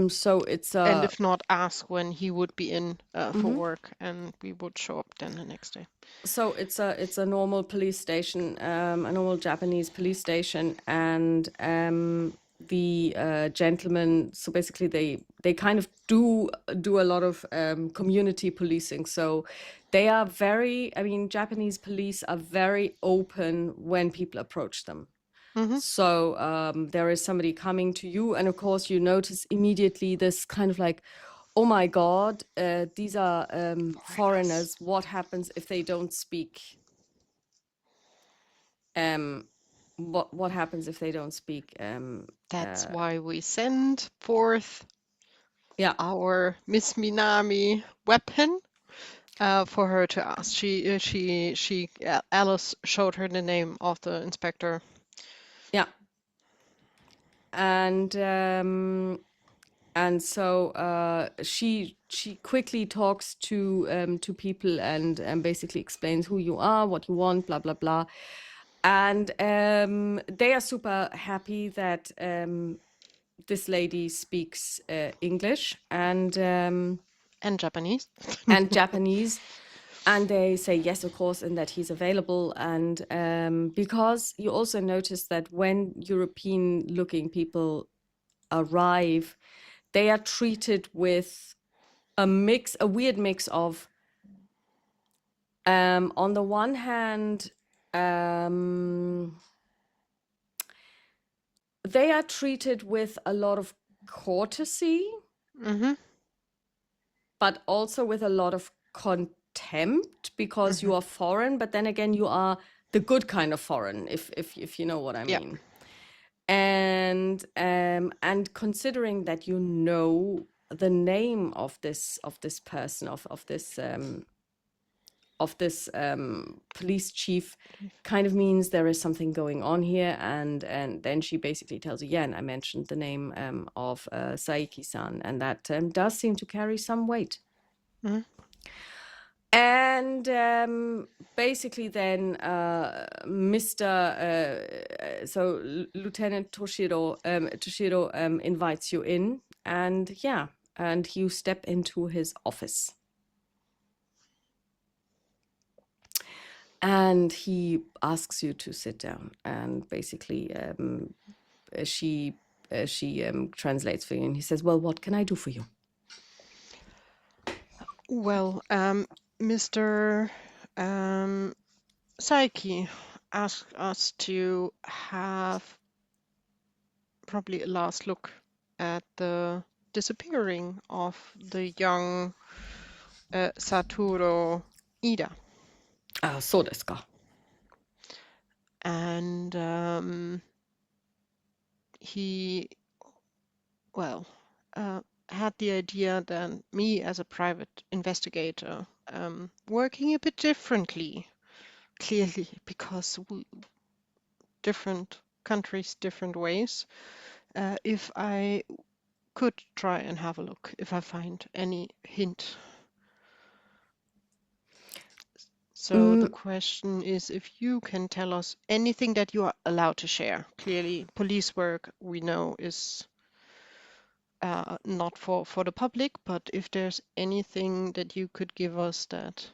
Speaker 1: So it's
Speaker 2: And if not, ask when he would be in for work, and we would show up then the next day.
Speaker 1: so it's a normal police station, a normal Japanese police station, and the gentlemen. So basically, they kind of do a lot of community policing. So they are very. I mean, Japanese police are very open when people approach them. So there is somebody coming to you, and of course, you notice immediately this kind of like, oh my God, these are foreigners. What happens if they don't speak? What happens if they don't speak?
Speaker 2: That's why we send forth
Speaker 1: Yeah,
Speaker 2: our Miss Minami weapon for her to ask. Alice showed her the name of the inspector.
Speaker 1: yeah, and so she quickly talks to people and basically explains who you are, what you want, blah blah blah, and they are super happy that this lady speaks English and
Speaker 2: Japanese.
Speaker 1: and Japanese. And they say yes, of course, and that he's available. And because you also notice that when European-looking people arrive, they are treated with a weird mix of, on the one hand, they are treated with a lot of courtesy, but also with a lot of contempt because you are foreign, but then again, you are the good kind of foreign, if you know what I mean. And considering that you know the name of this person, of this police chief, kind of means there is something going on here. And then she basically tells you, yeah, and I mentioned the name of Saiki-san, and that does seem to carry some weight. And basically then Lieutenant Toshiro invites you in, and you step into his office. And he asks you to sit down, and basically she translates for you, and he says, well, what can I do for you?
Speaker 2: Well, Mr. Saiki asked us to have probably a last look at the disappearing of the young Satoru Ida.
Speaker 1: So desu ka.
Speaker 2: And he, had the idea that me as a private investigator, working a bit differently, clearly, because different countries different ways. If I could try and have a look, if I find any hint. So the question is if you can tell us anything that you are allowed to share. Clearly, police work we know is not for the public, but if there's anything that you could give us that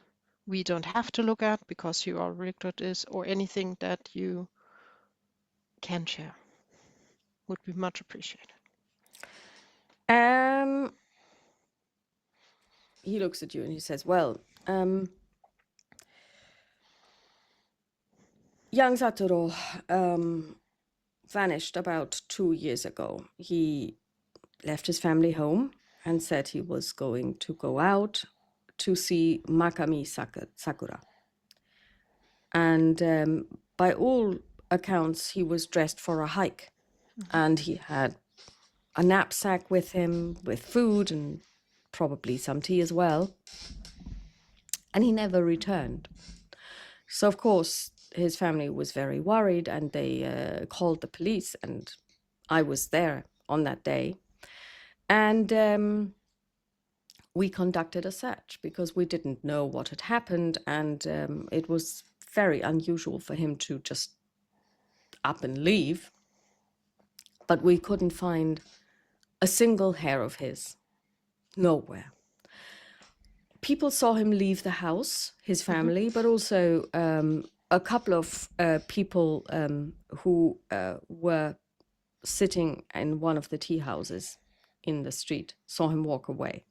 Speaker 2: we don't have to look at because you are looked at this, or anything that you can share, would be much appreciated.
Speaker 1: He looks at you and he says, well, young Satoru vanished about 2 years ago. He left his family home and said he was going to go out to see Makami Sakura. And by all accounts, he was dressed for a hike. And he had a knapsack with him with food and probably some tea as well. And he never returned. So, of course, his family was very worried and they called the police, and I was there on that day. And we conducted a search because we didn't know what had happened, and it was very unusual for him to just up and leave. But we couldn't find a single hair of his, nowhere. People saw him leave the house, his family, but also a couple of people who were sitting in one of the tea houses in the street saw him walk away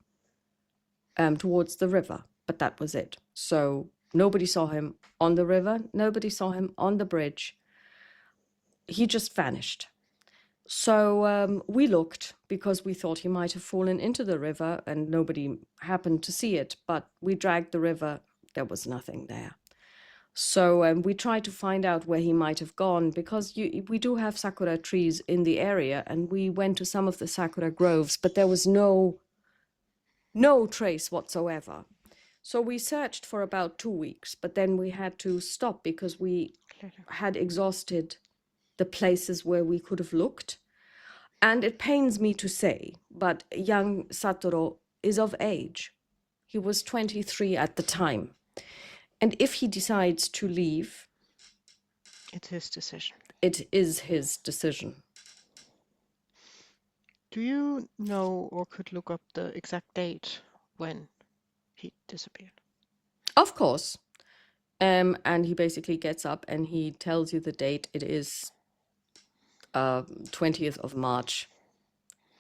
Speaker 1: towards the river, but that was it. So nobody saw him on the river, nobody saw him on the bridge. He just vanished. So we looked because we thought he might have fallen into the river and nobody happened to see it, but we dragged the river, there was nothing there. So we tried to find out where he might have gone because we do have sakura trees in the area, and we went to some of the sakura groves, but there was no trace whatsoever. So we searched for about 2 weeks, but then we had to stop because we had exhausted the places where we could have looked. And it pains me to say, but young Satoru is of age. He was 23 at the time. And if he decides to leave,
Speaker 2: It's his decision.
Speaker 1: It is his decision.
Speaker 2: Do you know or could look up the exact date when he disappeared?
Speaker 1: Of course. And he basically gets up and he tells you the date. It is 20th of March,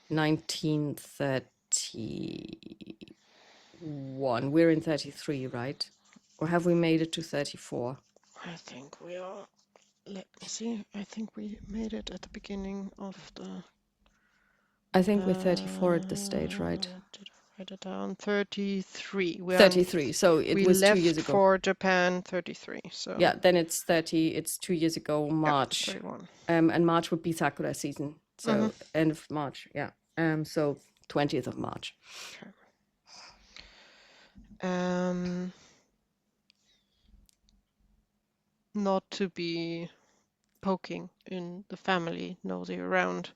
Speaker 1: 1931. We're in 33, right? Or have we made it to 34?
Speaker 2: I think we are. Let me see. I think we made it at the beginning of the.
Speaker 1: I think we're 34 at this stage, right?
Speaker 2: Did I write it down? 33. We are
Speaker 1: 33. So it was 2 years
Speaker 2: left
Speaker 1: ago.
Speaker 2: for Japan 33. So
Speaker 1: Yeah, then it's 30. It's 2 years ago, March.
Speaker 2: 31.
Speaker 1: And March would be Sakura season. So end of March, yeah. So 20th of March.
Speaker 2: Okay. Not to be poking in the family nosy around.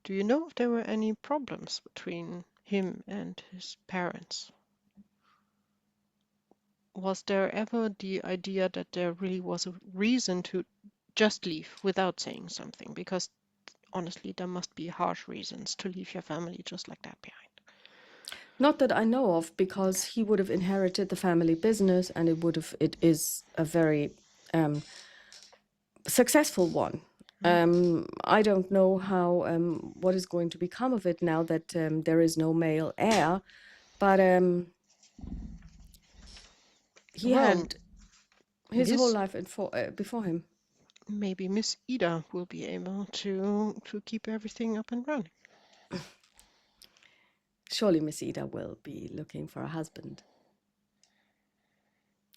Speaker 2: Do you know if there were any problems between him and his parents? Was there ever the idea that there really was a reason to just leave without saying something? Because honestly, there must be harsh reasons to leave your family just like that behind.
Speaker 1: Not that I know of, because he would have inherited the family business, and it is a very successful one. I don't know how what is going to become of it now that there is no male heir, but he had his whole life before him.
Speaker 2: Maybe Miss Ida will be able to keep everything up and running.
Speaker 1: Surely Miss Ida will be looking for a husband.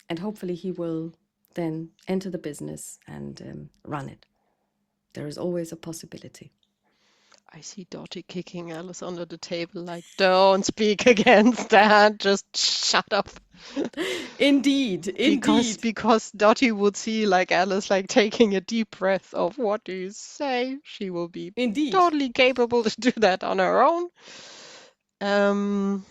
Speaker 1: And hopefully he will then enter the business and run it. There is always a possibility.
Speaker 2: I see Dottie kicking Alice under the table like, don't speak against that, just shut up.
Speaker 1: Indeed, indeed,
Speaker 2: Because Dottie would see like Alice like taking a deep breath of what do you say? She will be
Speaker 1: indeed.
Speaker 2: totally capable to do that on her own. Um,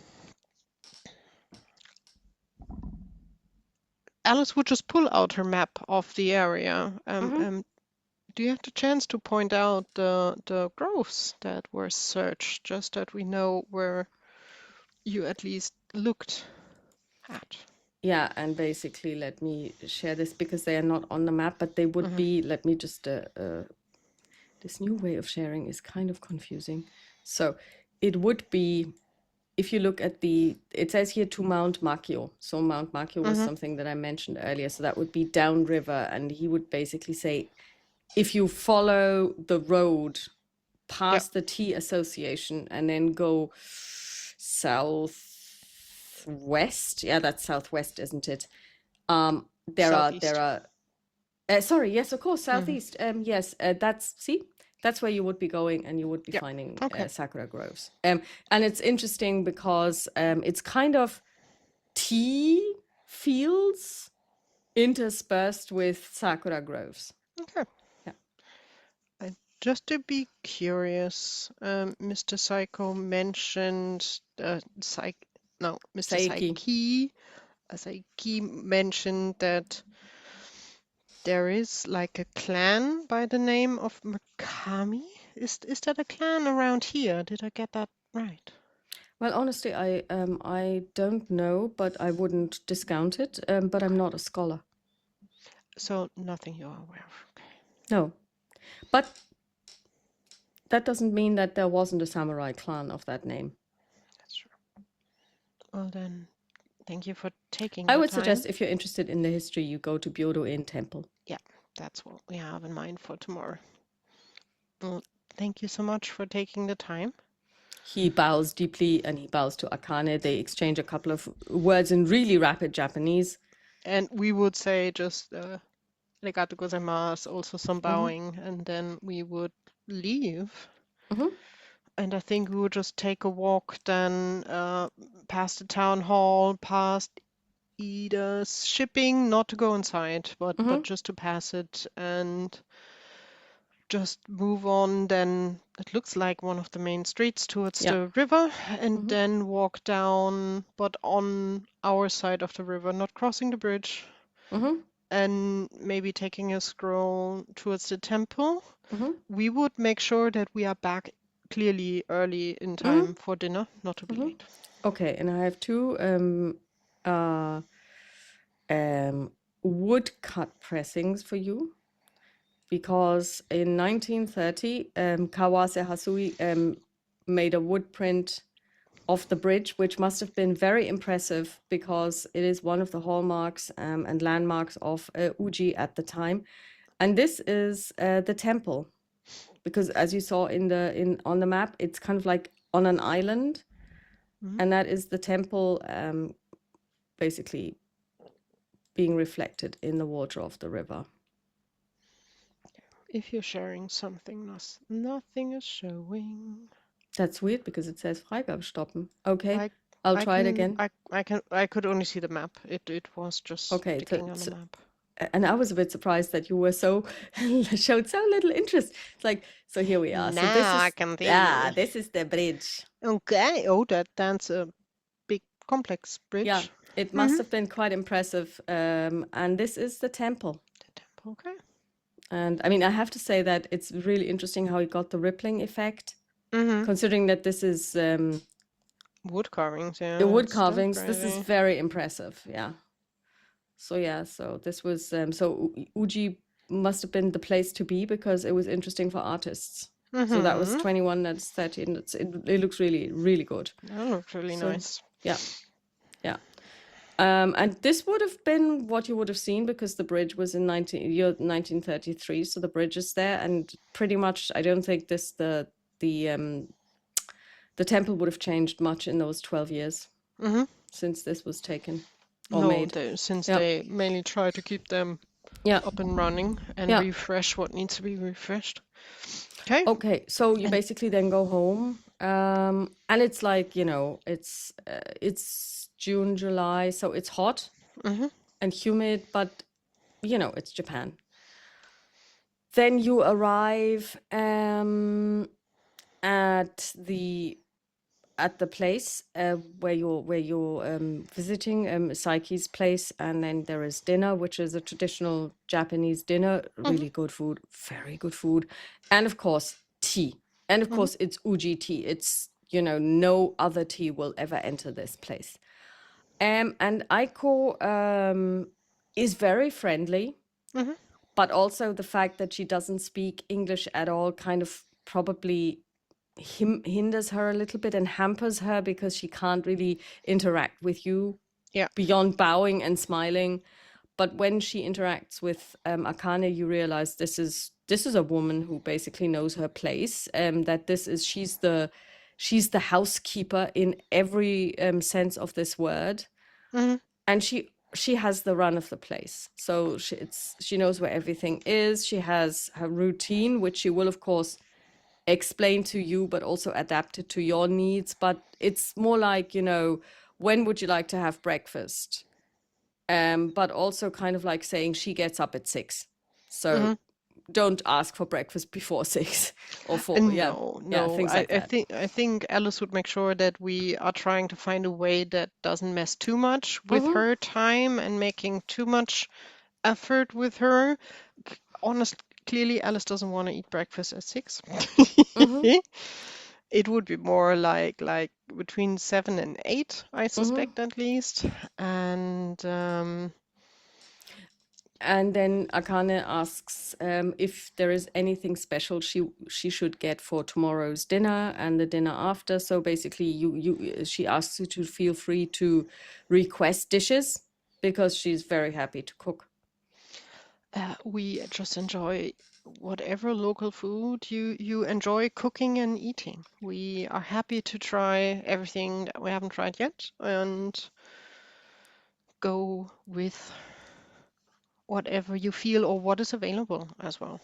Speaker 2: Alice would just pull out her map of the area. Do you have the chance to point out the groves that were searched, just that we know where you at least looked at?
Speaker 1: Yeah, and basically, let me share this because they are not on the map, but they would be. Let me just. This new way of sharing is kind of confusing. So it would be, if you look at it says here to Mount Macchio. So Mount Macchio was something that I mentioned earlier. So that would be downriver. And he would basically say, if you follow the road
Speaker 2: Yeah.
Speaker 1: past the Tea Association and then go southwest, yeah, that's southwest, isn't it?
Speaker 2: Southeast.
Speaker 1: Sorry, yes, of course, southeast. Yes, that's where you would be going, and you would be
Speaker 2: Yeah.
Speaker 1: finding
Speaker 2: Okay.
Speaker 1: sakura groves. And it's interesting because it's kind of tea fields interspersed with sakura groves.
Speaker 2: Okay.
Speaker 1: Yeah.
Speaker 2: Just to be curious, Mr. Psycho mentioned Mr.
Speaker 1: Saiki.
Speaker 2: Saiki mentioned that there is like a clan by the name of Makami. Is that a clan around here? Did I get that right?
Speaker 1: Well, honestly, I don't know, but I wouldn't discount it. But I'm not a scholar.
Speaker 2: So nothing you're aware of. Okay.
Speaker 1: No, but that doesn't mean that there wasn't a samurai clan of that name.
Speaker 2: That's true. Well then, thank you for taking
Speaker 1: I
Speaker 2: the
Speaker 1: would
Speaker 2: time.
Speaker 1: suggest if you're interested in the history, you go to Byodo-in Temple.
Speaker 2: Yeah, that's what we have in mind for tomorrow. Well, thank you so much for taking the time.
Speaker 1: He bows deeply and he bows to Akane. They exchange a couple of words in really rapid Japanese.
Speaker 2: And we would say just arigato gozaimasu, also some bowing, and then we would leave. And I think we would just take a walk then past the town hall, past Ida's shipping, not to go inside, but just to pass it and just move on. Then it looks like one of the main streets towards
Speaker 1: Yeah.
Speaker 2: the river, and then walk down, but on our side of the river, not crossing the bridge, and maybe taking a stroll towards the temple. We would make sure that we are back clearly early in time for dinner, not to be late.
Speaker 1: Okay, and I have two woodcut pressings for you. Because in 1930, Kawase Hasui made a wood print of the bridge, which must have been very impressive because it is one of the hallmarks and landmarks of Uji at the time. And this is the temple, because as you saw on the map, it's kind of like on an island, and that is the temple, basically being reflected in the water of the river.
Speaker 2: If you're sharing something, nothing is showing.
Speaker 1: That's weird because it says Freigabe stoppen. Okay, I'll try it again.
Speaker 2: I could only see the map. It was just sticking on the map.
Speaker 1: And I was a bit surprised that you were showed so little interest. It's like, so here we are.
Speaker 2: Now
Speaker 1: so this is,
Speaker 2: I can see.
Speaker 1: This is the bridge.
Speaker 2: Okay. Oh, that's a big complex bridge.
Speaker 1: Yeah, it must have been quite impressive. And this is the temple.
Speaker 2: The temple, okay.
Speaker 1: And I mean, I have to say that it's really interesting how he got the rippling effect, considering that this is
Speaker 2: wood carvings. Yeah,
Speaker 1: the wood carvings. This is very impressive. Yeah. So this was so Uji must have been the place to be because it was interesting for artists. So that was 21, that's 13. It looks really, really good.
Speaker 2: That looks really nice.
Speaker 1: Yeah. And this would have been what you would have seen because the bridge was in 1933, so the bridge is there, and pretty much I don't think the temple would have changed much in those 12 years since this was taken or made.
Speaker 2: They mainly try to keep them up and running and refresh what needs to be refreshed. Okay.
Speaker 1: So you basically then go home And it's like, it's June, July, so it's hot and humid, but it's Japan. Then you arrive at the place where you're visiting Saiki's place, and then there is dinner, which is a traditional Japanese dinner. Really good food, very good food, and of course tea. And of course it's Uji tea. It's no other tea will ever enter this place. And Aiko is very friendly, but also the fact that she doesn't speak English at all kind of probably hinders her a little bit and hampers her, because she can't really interact with you
Speaker 2: Yeah.
Speaker 1: beyond bowing and smiling. But when she interacts with Akane, you realize this is a woman who basically knows her place. That she's the housekeeper in every sense of this word, and she has the run of the place. So she knows where everything is. She has her routine, which she will of course explain to you, but also adapt it to your needs. But it's more like, when would you like to have breakfast? But also kind of like saying she gets up at 6. So don't ask for breakfast before 6 or 4.
Speaker 2: No.
Speaker 1: Things like that.
Speaker 2: I think Alice would make sure that we are trying to find a way that doesn't mess too much with her time and making too much effort with her. Clearly, Alice doesn't want to eat breakfast at 6. It would be more like between 7 and 8, I suspect at least. And
Speaker 1: then Akane asks if there is anything special she should get for tomorrow's dinner and the dinner after. So basically, she asks you to feel free to request dishes, because she's very happy to cook.
Speaker 2: we just enjoy whatever local food you enjoy cooking and eating. We are happy to try everything that we haven't tried yet and go with whatever you feel or what is available as well.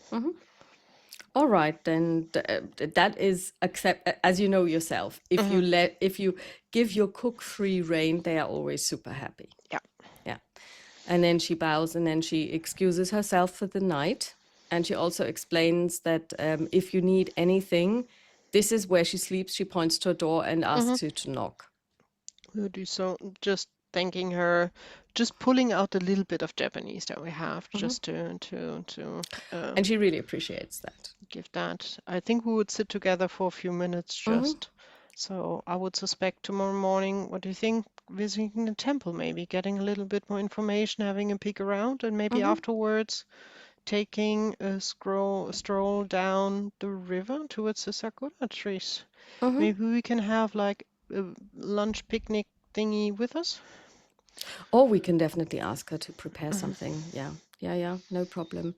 Speaker 1: All right, then that is as you know yourself. If you give your cook free reign, they are always super happy.
Speaker 2: Yeah.
Speaker 1: Yeah. And then she bows, and then she excuses herself for the night. And she also explains that if you need anything, this is where she sleeps. She points to a door and asks you to knock.
Speaker 2: We'll do so. Just thanking her, just pulling out a little bit of Japanese that we have, just to
Speaker 1: And she really appreciates that.
Speaker 2: give that. I think we would sit together for a few minutes just. So I would suspect tomorrow morning, what do you think? Visiting the temple, maybe getting a little bit more information, having a peek around, and maybe afterwards taking a stroll down the river towards the sakura trees. Maybe we can have like a lunch picnic thingy with us.
Speaker 1: Or we can definitely ask her to prepare something. Yeah, no problem.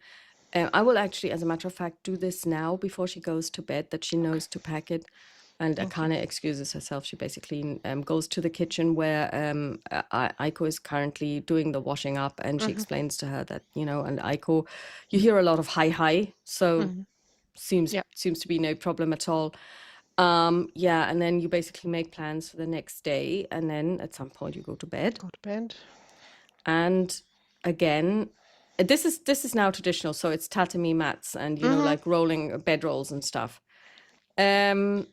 Speaker 1: I will actually, as a matter of fact, do this now before she goes to bed, that she knows to pack it. And Akane excuses herself. She basically goes to the kitchen where Aiko is currently doing the washing up, and she explains to her that, and Aiko, you hear a lot of hi, so seems to be no problem at all. And then you basically make plans for the next day, and then at some point you go to bed. And again, this is now traditional, so it's tatami mats and like rolling bedrolls and stuff. And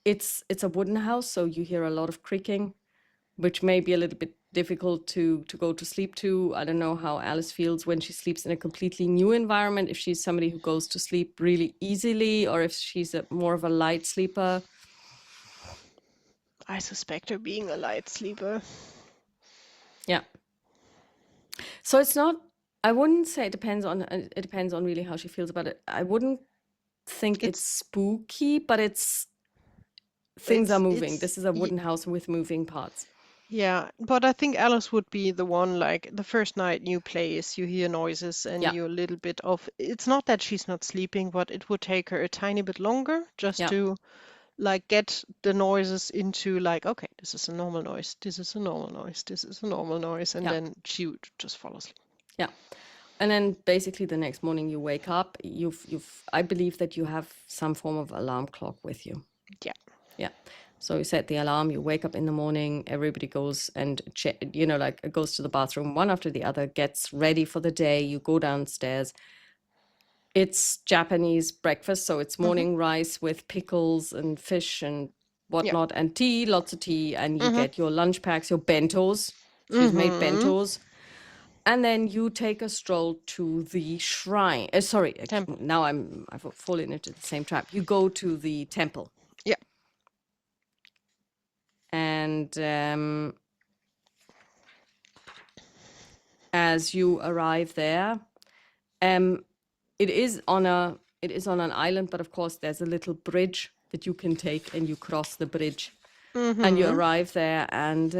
Speaker 1: it's a wooden house, so you hear a lot of creaking, which may be a little bit difficult to go to sleep to. I don't know how Alice feels when she sleeps in a completely new environment, if she's somebody who goes to sleep really easily, or if she's more of a light sleeper.
Speaker 2: I suspect her being a light sleeper.
Speaker 1: Yeah. So it's not, I wouldn't say it depends on really how she feels about it. I wouldn't think it's spooky, but things are moving. This is a wooden house with moving parts.
Speaker 2: Yeah, but I think Alice would be the one, like the first night, new place, you hear noises and you're a little bit of, it's not that she's not sleeping, but it would take her a tiny bit longer just to like get the noises into like, okay, this is a normal noise, this is a normal noise, this is a normal noise, and then she would just fall asleep.
Speaker 1: Yeah. And then basically the next morning you wake up, I believe that you have some form of alarm clock with you.
Speaker 2: Yeah.
Speaker 1: Yeah. So you set the alarm, you wake up in the morning, everybody goes and goes to the bathroom, one after the other, gets ready for the day. You go downstairs. It's Japanese breakfast, so it's morning rice with pickles and fish and
Speaker 2: Yeah.
Speaker 1: whatnot, and tea, lots of tea, and you get your lunch packs, your bentos. She's made bentos. And then you take a stroll to the shrine.
Speaker 2: Temple.
Speaker 1: Now I've fallen into the same trap. You go to the temple.
Speaker 2: Yeah.
Speaker 1: And as you arrive there, it is on an island, but of course there's a little bridge that you can take, and you cross the bridge. And you arrive there, and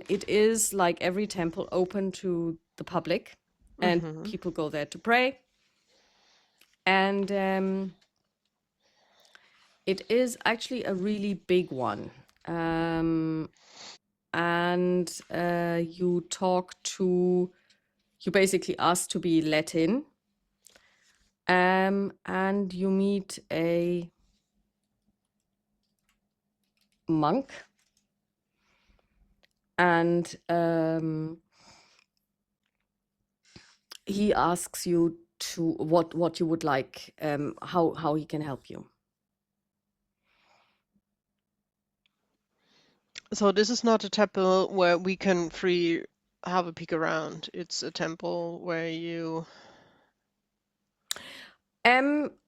Speaker 1: it is like every temple, open to the public, and people go there to pray. And it is actually a really big one. And you basically ask to be let in. And you meet a monk. And he asks you to what you would like, how he can help you.
Speaker 2: So this is not a temple where we can have a peek around. It's a temple where you...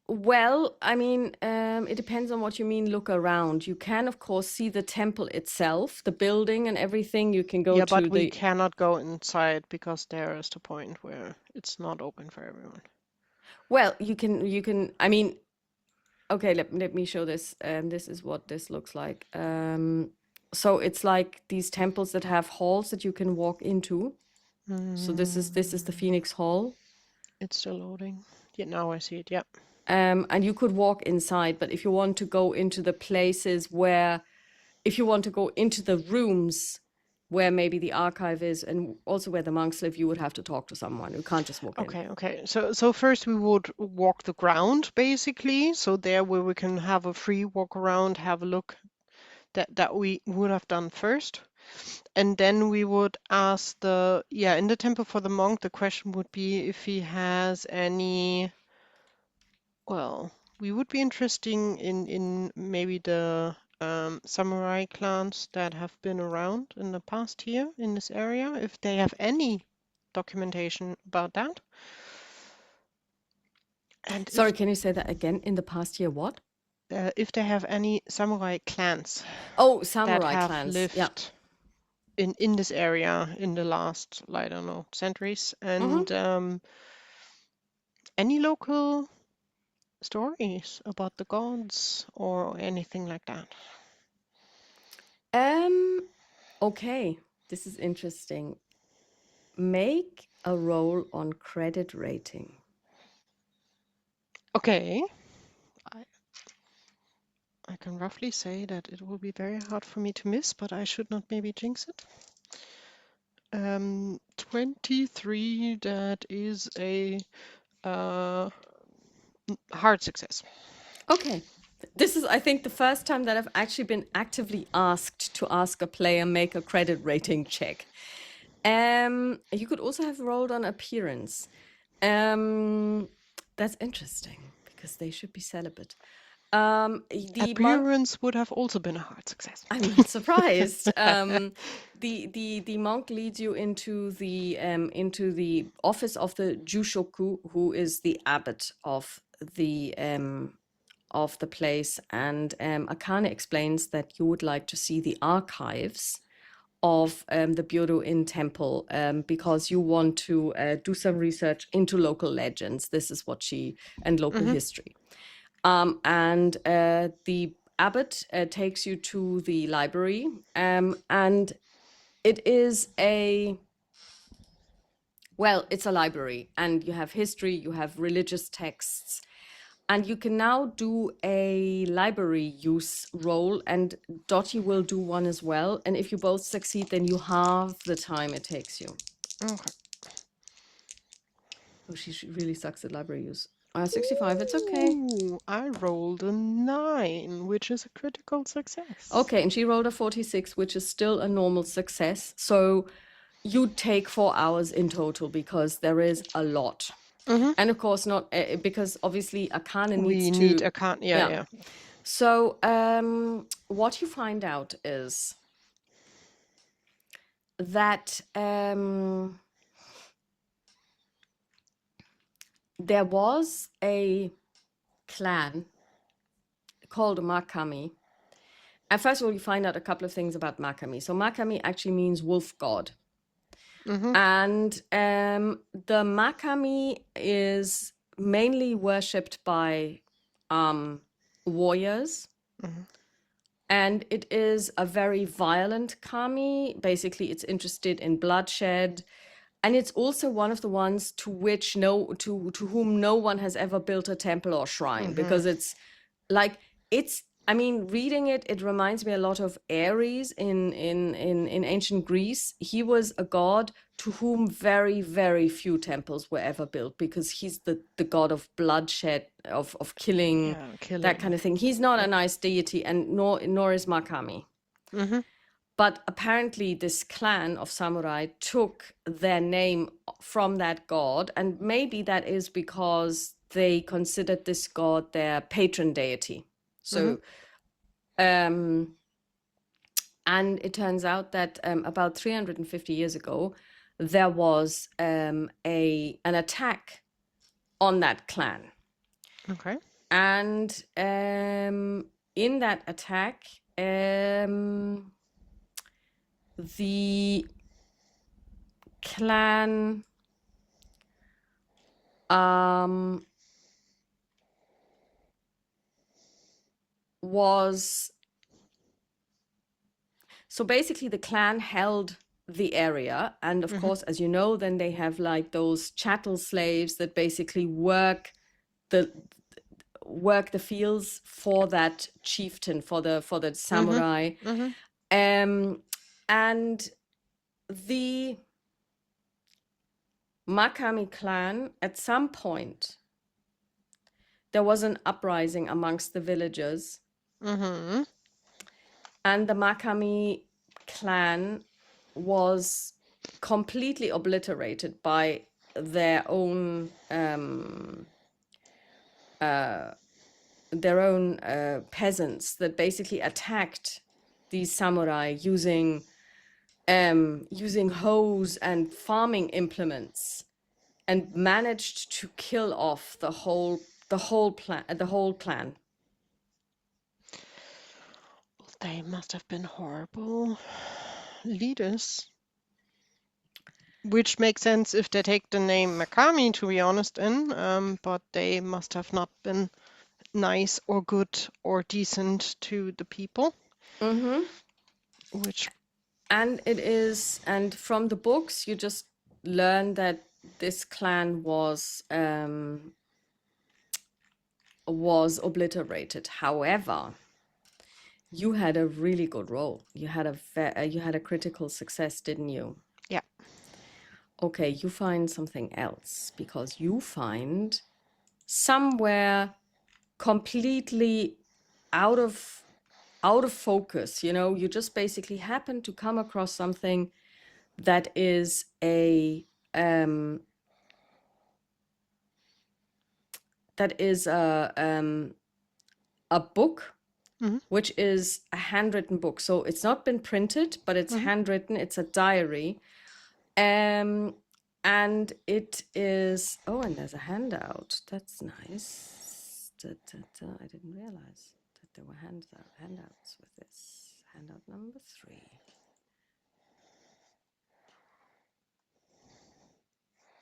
Speaker 1: Well, I mean, it depends on what you mean, look around. You can, of course, see the temple itself, the building and everything. You can go
Speaker 2: Yeah,
Speaker 1: to
Speaker 2: but we
Speaker 1: the...
Speaker 2: cannot go inside because there is the point where it's not open for everyone.
Speaker 1: Well, you can, I mean, okay, let me show this. This is what this looks like. So it's like these temples that have halls that you can walk into. So this is the Phoenix Hall.
Speaker 2: It's still loading. Yeah, now I see it. Yeah.
Speaker 1: And you could walk inside, but if you want to go into the places if you want to go into the rooms where maybe the archive is, and also where the monks live, you would have to talk to someone. You can't just walk in.
Speaker 2: Okay. So first we would walk the ground, basically. So there where we can have a free walk around, have a look, that we would have done first. And then we would ask in the temple for the monk, the question would be if he has any, well, we would be interested in maybe the samurai clans that have been around in the past here in this area, if they have any documentation about that. And
Speaker 1: Sorry, can you say that again? In the past year, what?
Speaker 2: If they have any samurai clans
Speaker 1: Oh,
Speaker 2: that
Speaker 1: samurai
Speaker 2: have
Speaker 1: clans.
Speaker 2: lived
Speaker 1: Yeah.
Speaker 2: in this area in the last, I don't know, centuries, and any local stories about the gods or anything like that.
Speaker 1: Okay, this is interesting. Make a roll on credit rating.
Speaker 2: Okay. I can roughly say that it will be very hard for me to miss, but I should not maybe jinx it. 23, that is a hard success.
Speaker 1: Okay. This is, I think, the first time that I've actually been actively asked to ask a player make a credit rating check. You could also have rolled on appearance. That's interesting because they should be celibate. The monk,
Speaker 2: Appearance would have also been a hard success.
Speaker 1: I'm not surprised. The monk leads you into the office of the Jushoku, who is the abbot of the place, and Akane explains that you would like to see the archives of the Byodo-in temple because you want to do some research into local legends. This is what and local history. And the abbot takes you to the library, and it is it's a library, and you have history, you have religious texts, and you can now do a library use roll, and Dottie will do one as well. And if you both succeed, then you halve the time it takes you.
Speaker 2: Okay.
Speaker 1: Oh, she really sucks at library use. 65, it's okay.
Speaker 2: Ooh, I rolled a 9, which is a critical success.
Speaker 1: Okay, and she rolled a 46, which is still a normal success. So you take 4 hours in total because there is a lot. And of course, not because obviously Arcana needs
Speaker 2: We
Speaker 1: to.
Speaker 2: need a con. Yeah, yeah.
Speaker 1: So what you find out is that there was a clan called Makami. And first of all, you find out a couple of things about Makami. So Makami actually means wolf god. And the Makami is mainly worshipped by warriors. And it is a very violent kami. Basically, it's interested in bloodshed. And it's also one of the ones to which to whom no one has ever built a temple or shrine, because it's like, I mean, reading it, it reminds me a lot of Ares in ancient Greece. He was a god to whom very, very few temples were ever built, because he's the god of bloodshed, of killing, that kind of thing. He's not a nice deity, and nor is Makami. But apparently this clan of samurai took their name from that god, and maybe that is because they considered this god their patron deity. So, and it turns out that about 350 years ago, there was an attack on that clan.
Speaker 2: Okay.
Speaker 1: And in that attack, the clan was, so basically the clan held the area, and of course, as you know, then they have like those chattel slaves that basically work the fields for that chieftain, for the samurai. And the Makami clan, at some point, there was an uprising amongst the villagers. And the Makami clan was completely obliterated by their own peasants that basically attacked these samurai using hoes and farming implements, and managed to kill off the whole clan.
Speaker 2: They must have been horrible leaders. Which makes sense if they take the name Makami, to be honest, but they must have not been nice or good or decent to the people. Which,
Speaker 1: and from the books, you just learn that this clan was obliterated. However, you had a really good roll. You had a critical success, didn't you?
Speaker 2: yeah.
Speaker 1: Okay, you find something else, because you find somewhere completely out of focus, you just basically happen to come across something that is a book, which is a handwritten book. So it's not been printed, but it's handwritten. It's a diary. And it is, and there's a handout. That's nice. I didn't realize that there were handouts with this. Handout number 3.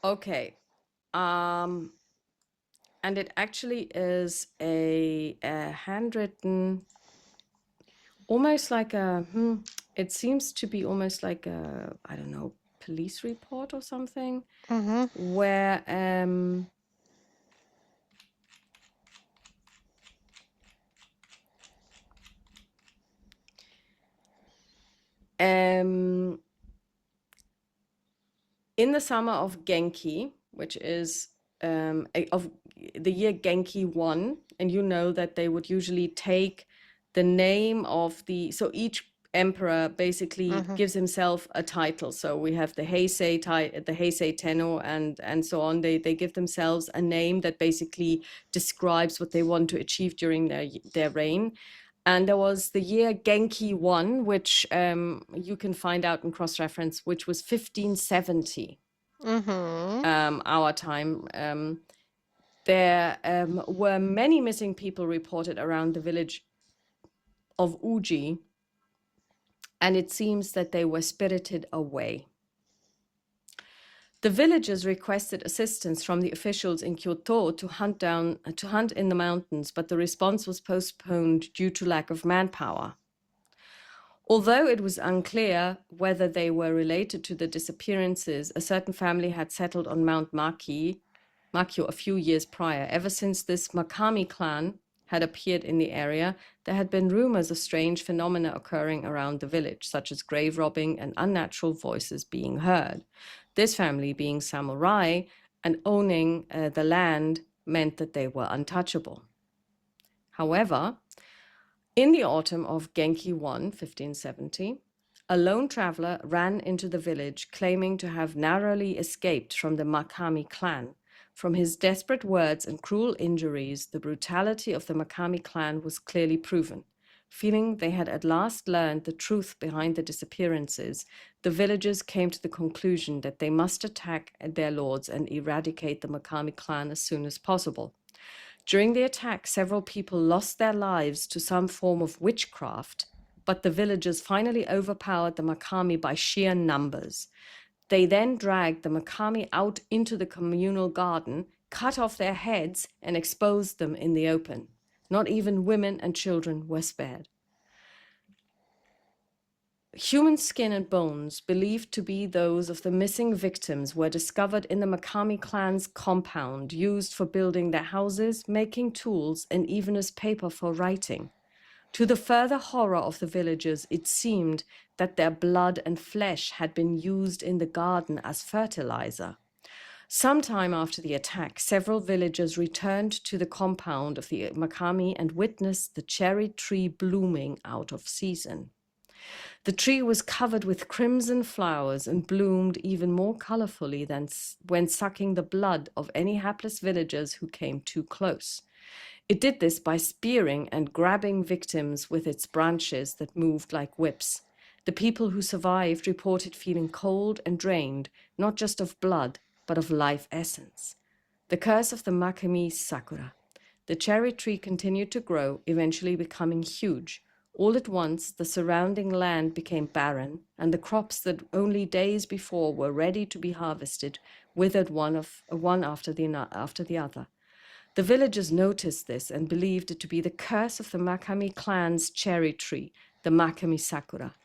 Speaker 1: Okay. And it actually is a handwritten, almost like it seems to be almost like a, I don't know, police report or something, where in the summer of Genki, which is of the year Genki 1, and you know that they would usually take the name of so each emperor basically gives himself a title. So we have the Heisei Tenno and so on. They give themselves a name that basically describes what they want to achieve during their reign. And there was the year Genki 1, which you can find out in cross-reference, which was 1570, our time. There were many missing people reported around the village of Uji, and it seems that they were spirited away. The villagers requested assistance from the officials in Kyoto to hunt in the mountains, but the response was postponed due to lack of manpower. Although it was unclear whether they were related to the disappearances, a certain family had settled on Mount Makyo a few years prior. Ever since this Makami clan had appeared in the area, there had been rumors of strange phenomena occurring around the village, such as grave robbing and unnatural voices being heard. This family, being samurai and owning the land, meant that they were untouchable. However, in the autumn of Genki 1, 1570, a lone traveler ran into the village claiming to have narrowly escaped from the Makami clan. From his desperate words and cruel injuries, the brutality of the Makami clan was clearly proven. Feeling they had at last learned the truth behind the disappearances, the villagers came to the conclusion that they must attack their lords and eradicate the Makami clan as soon as possible. During the attack, several people lost their lives to some form of witchcraft, but the villagers finally overpowered the Makami by sheer numbers. They then dragged the Makami out into the communal garden, cut off their heads, and exposed them in the open. Not even women and children were spared. Human skin and bones, believed to be those of the missing victims, were discovered in the Makami clan's compound, used for building their houses, making tools, and even as paper for writing. To the further horror of the villagers, it seemed that their blood and flesh had been used in the garden as fertilizer. Sometime after the attack, several villagers returned to the compound of the Makami and witnessed the cherry tree blooming out of season. The tree was covered with crimson flowers and bloomed even more colorfully than when sucking the blood of any hapless villagers who came too close. It did this by spearing and grabbing victims with its branches that moved like whips. The people who survived reported feeling cold and drained, not just of blood, but of life essence. The curse of the Makami Sakura. The cherry tree continued to grow, eventually becoming huge. All at once, the surrounding land became barren, and the crops that only days before were ready to be harvested withered one after the other. The villagers noticed this and believed it to be the curse of the Makami clan's cherry tree, the Makami Sakura.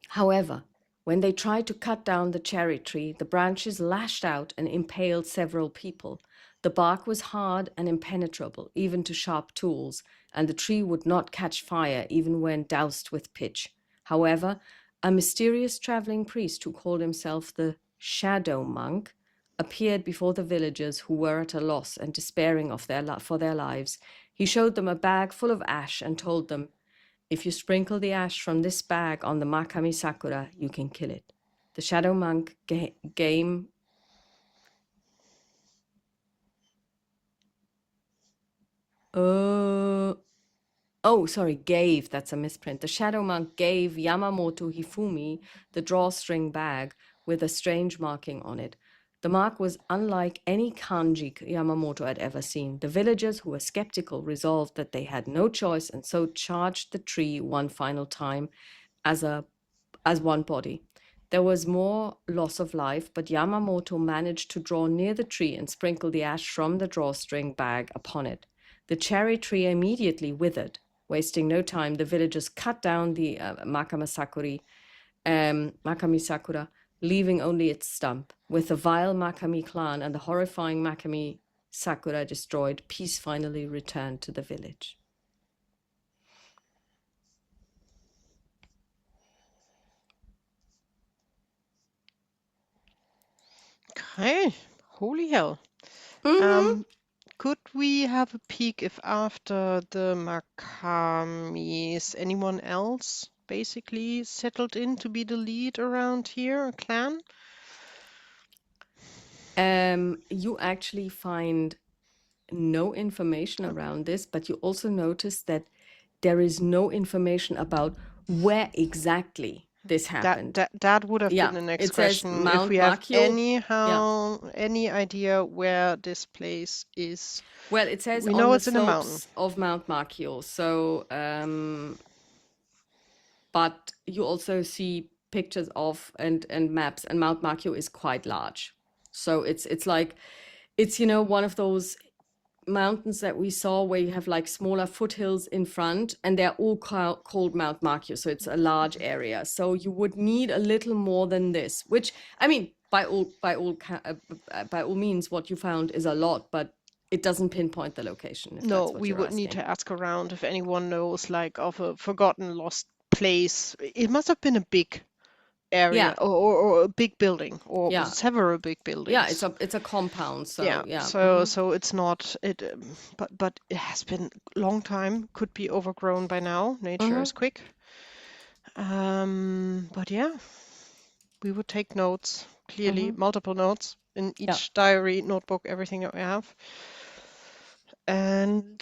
Speaker 1: However, when they tried to cut down the cherry tree, the branches lashed out and impaled several people. The bark was hard and impenetrable, even to sharp tools, and the tree would not catch fire even when doused with pitch. However, a mysterious traveling priest who called himself the Shadow Monk appeared before the villagers, who were at a loss and despairing for their lives. He showed them a bag full of ash and told them, "If you sprinkle the ash from this bag on the Makami Sakura, you can kill it." The Shadow Monk gave, that's a misprint. The Shadow Monk gave Yamamoto Hifumi the drawstring bag with a strange marking on it. The mark was unlike any kanji Yamamoto had ever seen. The villagers, who were skeptical, resolved that they had no choice and so charged the tree one final time as one body. There was more loss of life, but Yamamoto managed to draw near the tree and sprinkle the ash from the drawstring bag upon it. The cherry tree immediately withered. Wasting no time, the villagers cut down the Makami Sakura, leaving only its stump. With the vile Makami clan and the horrifying Makami Sakura destroyed, peace finally returned to the village.
Speaker 2: Okay, Holy hell.
Speaker 1: Mm-hmm.
Speaker 2: Could we have a peek if after the Makamis, anyone else basically settled in to be the lead around here, a clan?
Speaker 1: You actually find no information
Speaker 2: Okay.
Speaker 1: around this, but you also notice that there is no information about where exactly this
Speaker 2: That
Speaker 1: happened.
Speaker 2: that that would have been
Speaker 1: Yeah,
Speaker 2: the next
Speaker 1: it says
Speaker 2: question. If we
Speaker 1: Mount
Speaker 2: have
Speaker 1: Makio. Yeah.
Speaker 2: any idea where this place is.
Speaker 1: Well, it says
Speaker 2: We
Speaker 1: on
Speaker 2: know
Speaker 1: the
Speaker 2: it's in a mountain.
Speaker 1: slopes of Mount Makio. So, but you also see pictures of and maps, and Mount Makio is quite large. So it's like it's one of those mountains that we saw where you have like smaller foothills in front, and they're all called Mount Makio. So it's a large area. So you would need a little more than this, which I mean, by all means, what you found is a lot, but it doesn't pinpoint the location, if
Speaker 2: No,
Speaker 1: that's what
Speaker 2: we
Speaker 1: you're
Speaker 2: would need
Speaker 1: asking.
Speaker 2: to ask around if anyone knows like of a forgotten lost place. It must have been a big area
Speaker 1: Yeah,
Speaker 2: or a big building or
Speaker 1: yeah,
Speaker 2: several big
Speaker 1: yeah.
Speaker 2: buildings.
Speaker 1: It's a compound.
Speaker 2: Yeah,
Speaker 1: So yeah.
Speaker 2: so it's not it, but it has been a long time. Could be overgrown by now. Nature is quick. But yeah, we would take notes, clearly multiple notes in
Speaker 1: Yeah.
Speaker 2: each diary, notebook, everything that we have. And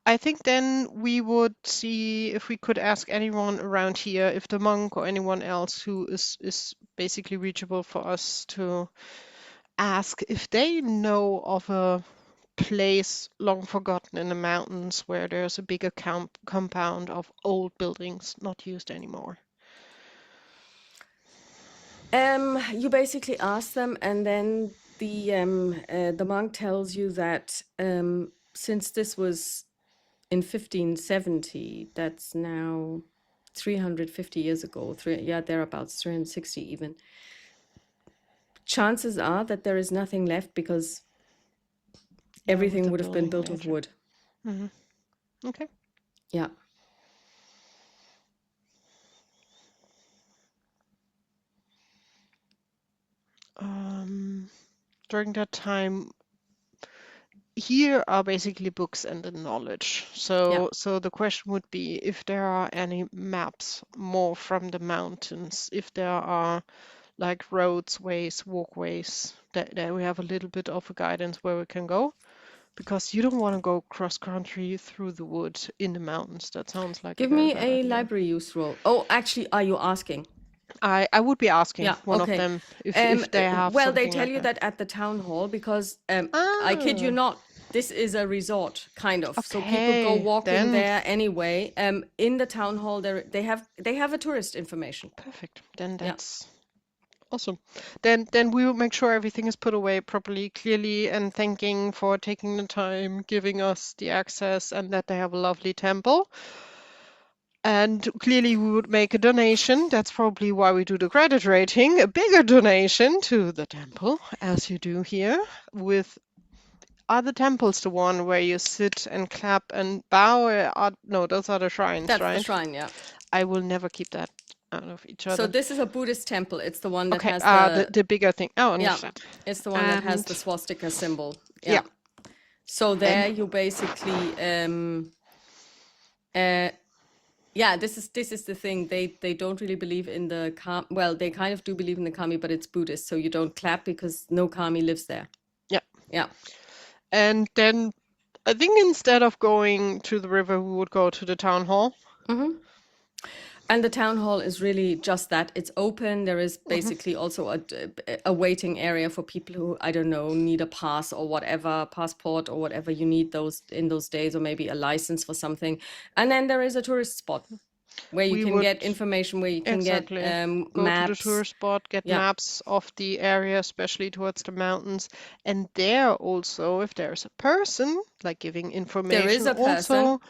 Speaker 2: I think then we would see if we could ask anyone around here, if the monk or anyone else who is basically reachable for us to ask if they know of a place long forgotten in the mountains where there's a bigger compound of old buildings not used anymore.
Speaker 1: You basically ask them, and then the monk tells you that since this was in 1570, that's now 350 years ago, thereabouts, 360 even. Chances are that there is nothing left because
Speaker 2: Yeah, with
Speaker 1: everything
Speaker 2: the
Speaker 1: would have been
Speaker 2: building
Speaker 1: built of
Speaker 2: nature.
Speaker 1: wood.
Speaker 2: Okay.
Speaker 1: Yeah.
Speaker 2: During that time, here are basically books and the knowledge.
Speaker 1: Yeah.
Speaker 2: So the question would be if there are any maps more from the mountains, if there are like roads, ways, walkways, that we have a little bit of a guidance where we can go. Because you don't want to go cross country through the wood in the mountains. That sounds like a
Speaker 1: Give
Speaker 2: very
Speaker 1: me
Speaker 2: bad
Speaker 1: a
Speaker 2: idea.
Speaker 1: library use roll. Oh, actually, are you asking?
Speaker 2: I would be asking
Speaker 1: Yeah,
Speaker 2: one of
Speaker 1: okay.
Speaker 2: them if they have
Speaker 1: Well, they
Speaker 2: something
Speaker 1: tell
Speaker 2: like
Speaker 1: you
Speaker 2: that.
Speaker 1: that at the town hall because I kid you
Speaker 2: Ah,
Speaker 1: not, this is a resort kind of. So people go
Speaker 2: okay.
Speaker 1: walking
Speaker 2: Then
Speaker 1: there anyway. In the town hall, they have a tourist information.
Speaker 2: perfect. Then
Speaker 1: Yeah.
Speaker 2: that's awesome. Then we will make sure everything is put away properly, clearly, and thanking for taking the time, giving us the access, and that they have a lovely temple. And clearly, we would make a donation. That's probably why we do the credit rating, a bigger donation to the temple, as you do here. With other temples, the one where you sit and clap and bow? No, those are the shrines,
Speaker 1: That's the
Speaker 2: right?
Speaker 1: shrine, yeah.
Speaker 2: I will never keep that out of each
Speaker 1: So
Speaker 2: other.
Speaker 1: this is a Buddhist temple. It's the one that
Speaker 2: Okay,
Speaker 1: has
Speaker 2: the bigger thing. Oh,
Speaker 1: yeah,
Speaker 2: understood.
Speaker 1: it's the one that has
Speaker 2: And
Speaker 1: the swastika symbol.
Speaker 2: yeah,
Speaker 1: Yeah. So there
Speaker 2: and
Speaker 1: you basically uh yeah, this is the thing. They don't really believe in the well, they kind of do believe in the kami, but it's Buddhist, so you don't clap because no kami lives there.
Speaker 2: yeah,
Speaker 1: Yeah.
Speaker 2: and then I think instead of going to the river, we would go to the town hall.
Speaker 1: And the town hall is really just that. It's open. There is basically also a waiting area for people who, I don't know, need a pass or whatever, passport or whatever you need those in those days, or maybe a license for something. And then there is a tourist spot where you
Speaker 2: We
Speaker 1: can
Speaker 2: would
Speaker 1: get information, where you can get
Speaker 2: exactly go to the
Speaker 1: maps.
Speaker 2: tourist spot, get
Speaker 1: Yeah.
Speaker 2: maps of the area, especially towards the mountains. And there also, if there's a person, like giving
Speaker 1: There is
Speaker 2: information,
Speaker 1: a person.
Speaker 2: also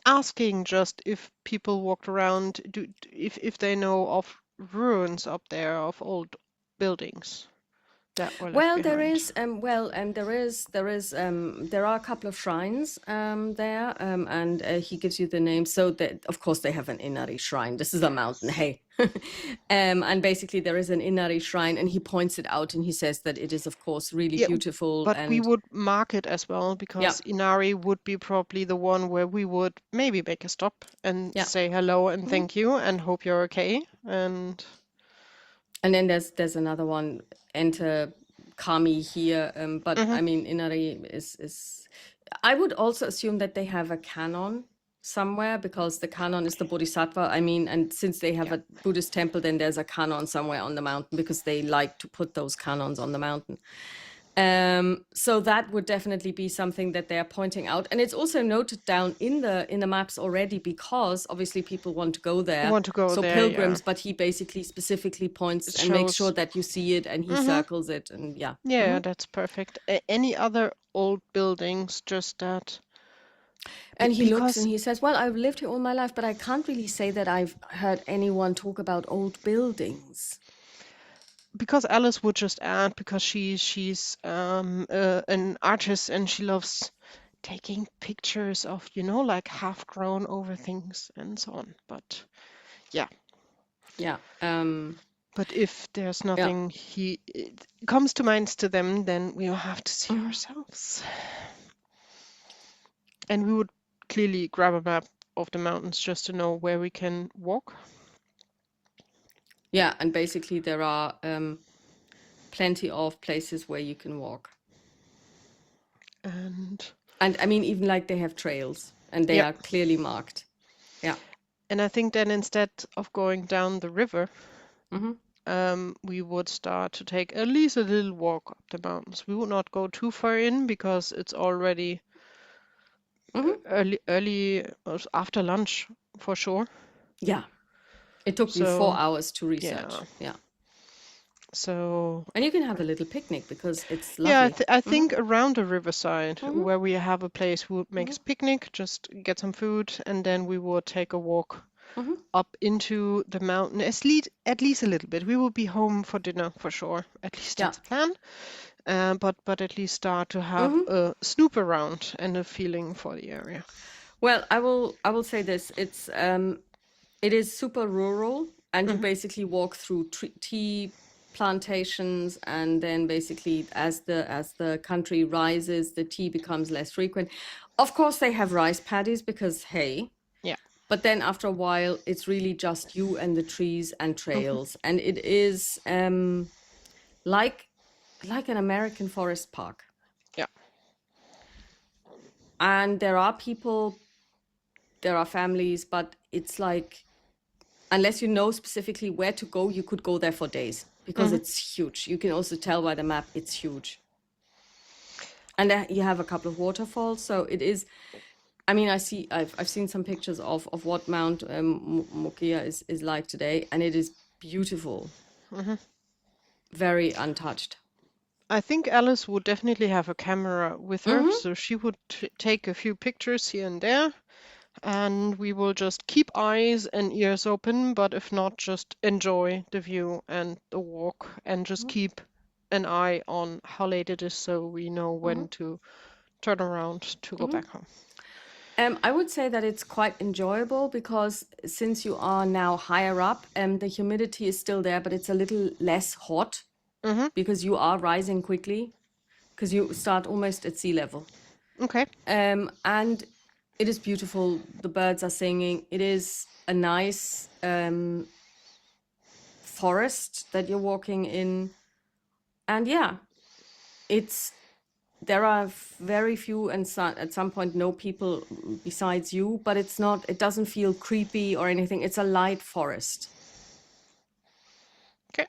Speaker 2: asking just if people walked around, if they know of ruins up there of old buildings. that were left
Speaker 1: Well,
Speaker 2: behind?
Speaker 1: there are a couple of shrines there, and he gives you the names. So that, of course, they have an Inari shrine. This is a mountain, hey. And basically, there is an Inari shrine, and he points it out, and he says that it is, of course, really
Speaker 2: Yeah,
Speaker 1: beautiful.
Speaker 2: but we
Speaker 1: And
Speaker 2: would mark it as well
Speaker 1: yeah,
Speaker 2: because Inari would be probably the one where we would maybe make a stop and
Speaker 1: yeah.
Speaker 2: say hello and
Speaker 1: Mhm.
Speaker 2: thank you and hope you're okay. And
Speaker 1: And then there's another one, enter Kami here. But
Speaker 2: Mhm.
Speaker 1: I mean, Inari is. I would also assume that they have a canon somewhere because the canon is the Bodhisattva. I mean, and since they have
Speaker 2: Yeah.
Speaker 1: a Buddhist temple, then there's a canon somewhere on the mountain because they like to put those canons on the mountain. So that would definitely be something that they are pointing out, and it's also noted down in the maps already because obviously people want to go there.
Speaker 2: Want to go
Speaker 1: So
Speaker 2: there, yeah.
Speaker 1: pilgrims, but he basically specifically points
Speaker 2: It
Speaker 1: and makes sure
Speaker 2: shows.
Speaker 1: that you see it, and he
Speaker 2: Mhm.
Speaker 1: circles it, and yeah.
Speaker 2: Yeah, that's perfect. Any other old buildings, just that?
Speaker 1: And he looks and
Speaker 2: Because
Speaker 1: he says, "Well, I've lived here all my life, but I can't really say that I've heard anyone talk about old buildings."
Speaker 2: Alice would just add, because she's an artist and she loves taking pictures of, like half grown over things and so on. But yeah.
Speaker 1: Yeah.
Speaker 2: But if there's
Speaker 1: Yeah.
Speaker 2: nothing it comes to mind to them, then we'll have to see
Speaker 1: Mhm.
Speaker 2: ourselves. And we would clearly grab a map of the mountains just to know where we can walk.
Speaker 1: Yeah, and basically there are plenty of places where you can walk.
Speaker 2: And
Speaker 1: I mean, even like they have trails and they
Speaker 2: yeah.
Speaker 1: are clearly marked. Yeah.
Speaker 2: And I think then instead of going down the river,
Speaker 1: Mm-hmm.
Speaker 2: we would start to take at least a little walk up the mountains. We would not go too far in because it's already
Speaker 1: Mm-hmm.
Speaker 2: early after lunch for sure.
Speaker 1: Yeah. It took me 4
Speaker 2: So
Speaker 1: hours to research.
Speaker 2: yeah.
Speaker 1: Yeah.
Speaker 2: So
Speaker 1: And you can have a little picnic because it's
Speaker 2: yeah,
Speaker 1: lovely.
Speaker 2: I
Speaker 1: Mm-hmm.
Speaker 2: think around the riverside
Speaker 1: Mm-hmm.
Speaker 2: where we have a place, we would make
Speaker 1: Mm-hmm.
Speaker 2: a picnic, just get some food, and then we would take a walk
Speaker 1: Mm-hmm.
Speaker 2: up into the mountain, at least a little bit. We will be home for dinner for sure. At least
Speaker 1: Yeah.
Speaker 2: that's the plan. But at least start to have
Speaker 1: Mm-hmm.
Speaker 2: a snoop around and a feeling for the area.
Speaker 1: Well, I will say this. It is super rural, and you
Speaker 2: Mhm.
Speaker 1: basically walk through tea plantations, and then basically as the country rises, the tea becomes less frequent. Of course, they have rice paddies because hey,
Speaker 2: Yeah.
Speaker 1: but then after a while, it's really just you and the trees and
Speaker 2: Mhm.
Speaker 1: trails, and it is like an American forest park.
Speaker 2: Yeah.
Speaker 1: And there are people, there are families, but it's like unless you know specifically where to go, you could go there for days because
Speaker 2: Mhm.
Speaker 1: it's huge. You can also tell by the map it's huge. And you have a couple of waterfalls, so it is. I mean, I've seen some pictures of what Mount Mokia is like today, and it is beautiful,
Speaker 2: Mhm.
Speaker 1: very untouched.
Speaker 2: I think Alice would definitely have a camera with her,
Speaker 1: Mm-hmm.
Speaker 2: so she would take a few pictures here and there, and we will just keep eyes and ears open, but if not, just enjoy the view and the walk, and just keep an eye on how late it is so we know
Speaker 1: Mm-hmm.
Speaker 2: when to turn around to go
Speaker 1: Mm-hmm.
Speaker 2: back home.
Speaker 1: I would say that it's quite enjoyable because since you are now higher up, the humidity is still there, but it's a little less hot
Speaker 2: Mm-hmm.
Speaker 1: because you are rising quickly because you start almost at sea level.
Speaker 2: Okay.
Speaker 1: And it is beautiful. The birds are singing. It is a nice forest that you're walking in. And yeah, there are very few and at some point no people besides you, but it doesn't feel creepy or anything. It's a light forest.
Speaker 2: Okay.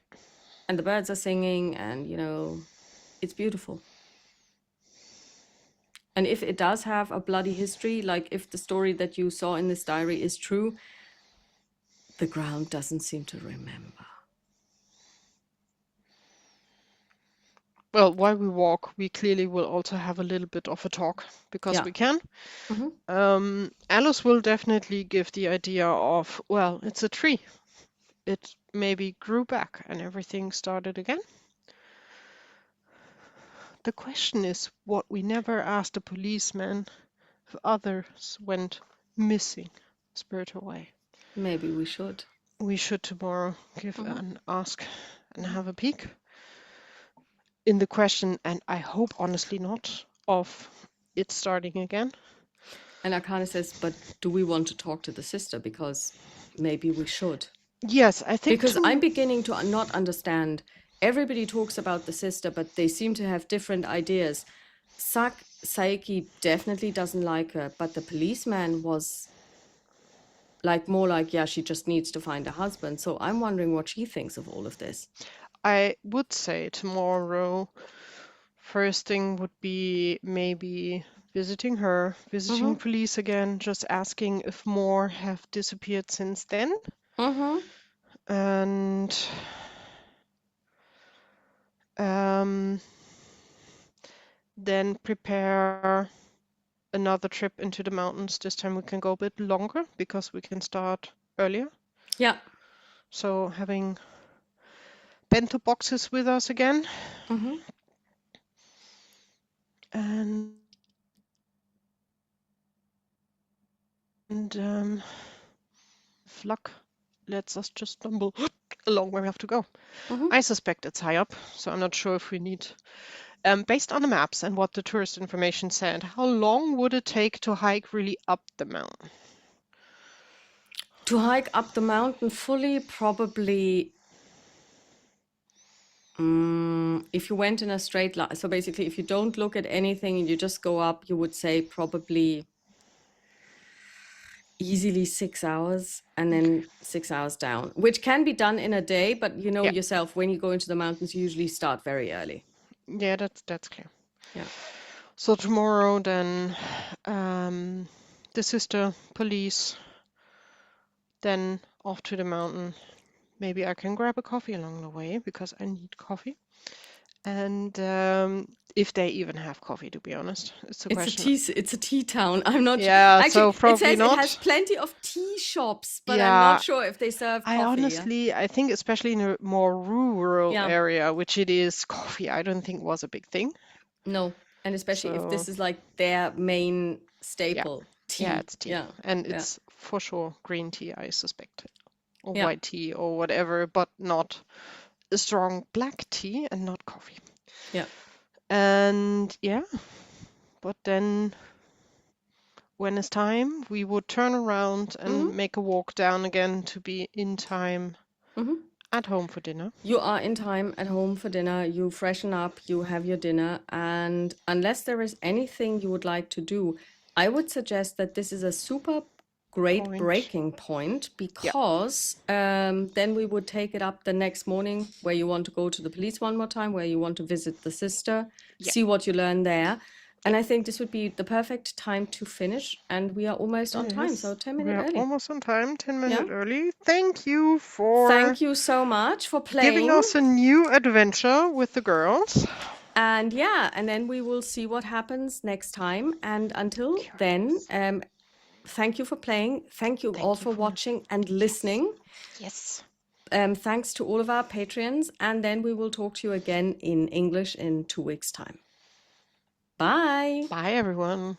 Speaker 1: And the birds are singing and, it's beautiful. And if it does have a bloody history, like if the story that you saw in this diary is true, the ground doesn't seem to remember.
Speaker 2: Well, while we walk, we clearly will also have a little bit of a talk because
Speaker 1: Yeah.
Speaker 2: we can.
Speaker 1: Mm-hmm.
Speaker 2: Alice will definitely give the idea of, well, it's a tree. It maybe grew back and everything started again. The question is what we never asked a policeman if others went missing, spirited away.
Speaker 1: Maybe we should.
Speaker 2: We should tomorrow give
Speaker 1: Mhm.
Speaker 2: an ask and have a peek in the question, and I hope honestly not of it starting again.
Speaker 1: And Akane says, but do we want to talk to the sister? Because maybe we should.
Speaker 2: Yes, I think
Speaker 1: Because
Speaker 2: too.
Speaker 1: I'm beginning to not understand. Everybody talks about the sister, but they seem to have different ideas. Saiki definitely doesn't like her, but the policeman was like more like, yeah, she just needs to find a husband. So I'm wondering what she thinks of all of this.
Speaker 2: I would say tomorrow, first thing would be maybe visiting her, visiting police again, just asking if more have disappeared since then. And then prepare another trip into the mountains. This time we can go a bit longer because we can start earlier.
Speaker 1: Yeah.
Speaker 2: So having bento boxes with us again. And if luck lets us just stumble along where we have to go. I suspect it's high up, so I'm not sure if we need... based on the maps and what the tourist information said, how long would it take to hike really up the mountain?
Speaker 1: To hike up the mountain fully, probably, if you went in a straight line, so basically if you don't look at anything and you just go up, you would say probably easily 6 hours and then 6 hours down, which can be done in a day, but you know yourself, when you go into the mountains, you usually start very early.
Speaker 2: Yeah, that's clear.
Speaker 1: Yeah.
Speaker 2: So tomorrow then the sister, police, then off to the mountain. Maybe I can grab a coffee along the way because I need coffee. And if they even have coffee, to be honest, it's a question.
Speaker 1: It's a tea town. I'm not sure.
Speaker 2: Yeah,
Speaker 1: Actually,
Speaker 2: so
Speaker 1: it
Speaker 2: probably
Speaker 1: says
Speaker 2: not.
Speaker 1: it has plenty of tea shops, but I'm
Speaker 2: Yeah,
Speaker 1: not sure if they serve
Speaker 2: I
Speaker 1: coffee.
Speaker 2: honestly, I think especially in a more rural
Speaker 1: Yeah.
Speaker 2: area, which it is, coffee I don't think was a big thing.
Speaker 1: No, and especially if
Speaker 2: So
Speaker 1: this is like their main
Speaker 2: yeah,
Speaker 1: staple,
Speaker 2: yeah,
Speaker 1: tea.
Speaker 2: it's tea.
Speaker 1: Yeah.
Speaker 2: And
Speaker 1: Yeah.
Speaker 2: it's for sure green tea, I suspect, or
Speaker 1: Yeah.
Speaker 2: white tea or whatever, but not a strong black tea and not coffee.
Speaker 1: Yeah.
Speaker 2: And yeah, but then when it's time, we would turn around and make a walk down again to be in time at home for dinner.
Speaker 1: You are in time at home for dinner. You freshen up, you have your dinner, and unless there is anything you would like to do, I would suggest that this is a super great breaking point, because then we would take it up the next morning, where you want to go to the police one more time, where you want to visit the sister, see what you learn there. And I think this would be the perfect time to finish, and we are almost on time, so 10 minutes
Speaker 2: We are
Speaker 1: early.
Speaker 2: almost on time, 10 minutes
Speaker 1: Yeah.
Speaker 2: early. Thank you for
Speaker 1: Thank you so much for
Speaker 2: giving
Speaker 1: playing.
Speaker 2: us a new adventure with the girls.
Speaker 1: And yeah, and then we will see what happens next time. And until then, thank you for playing. Thank you all for watching and listening.
Speaker 2: Yes.
Speaker 1: Thanks to all of our Patreons. And then we will talk to you again in English in 2 weeks' time. Bye.
Speaker 2: Bye, everyone.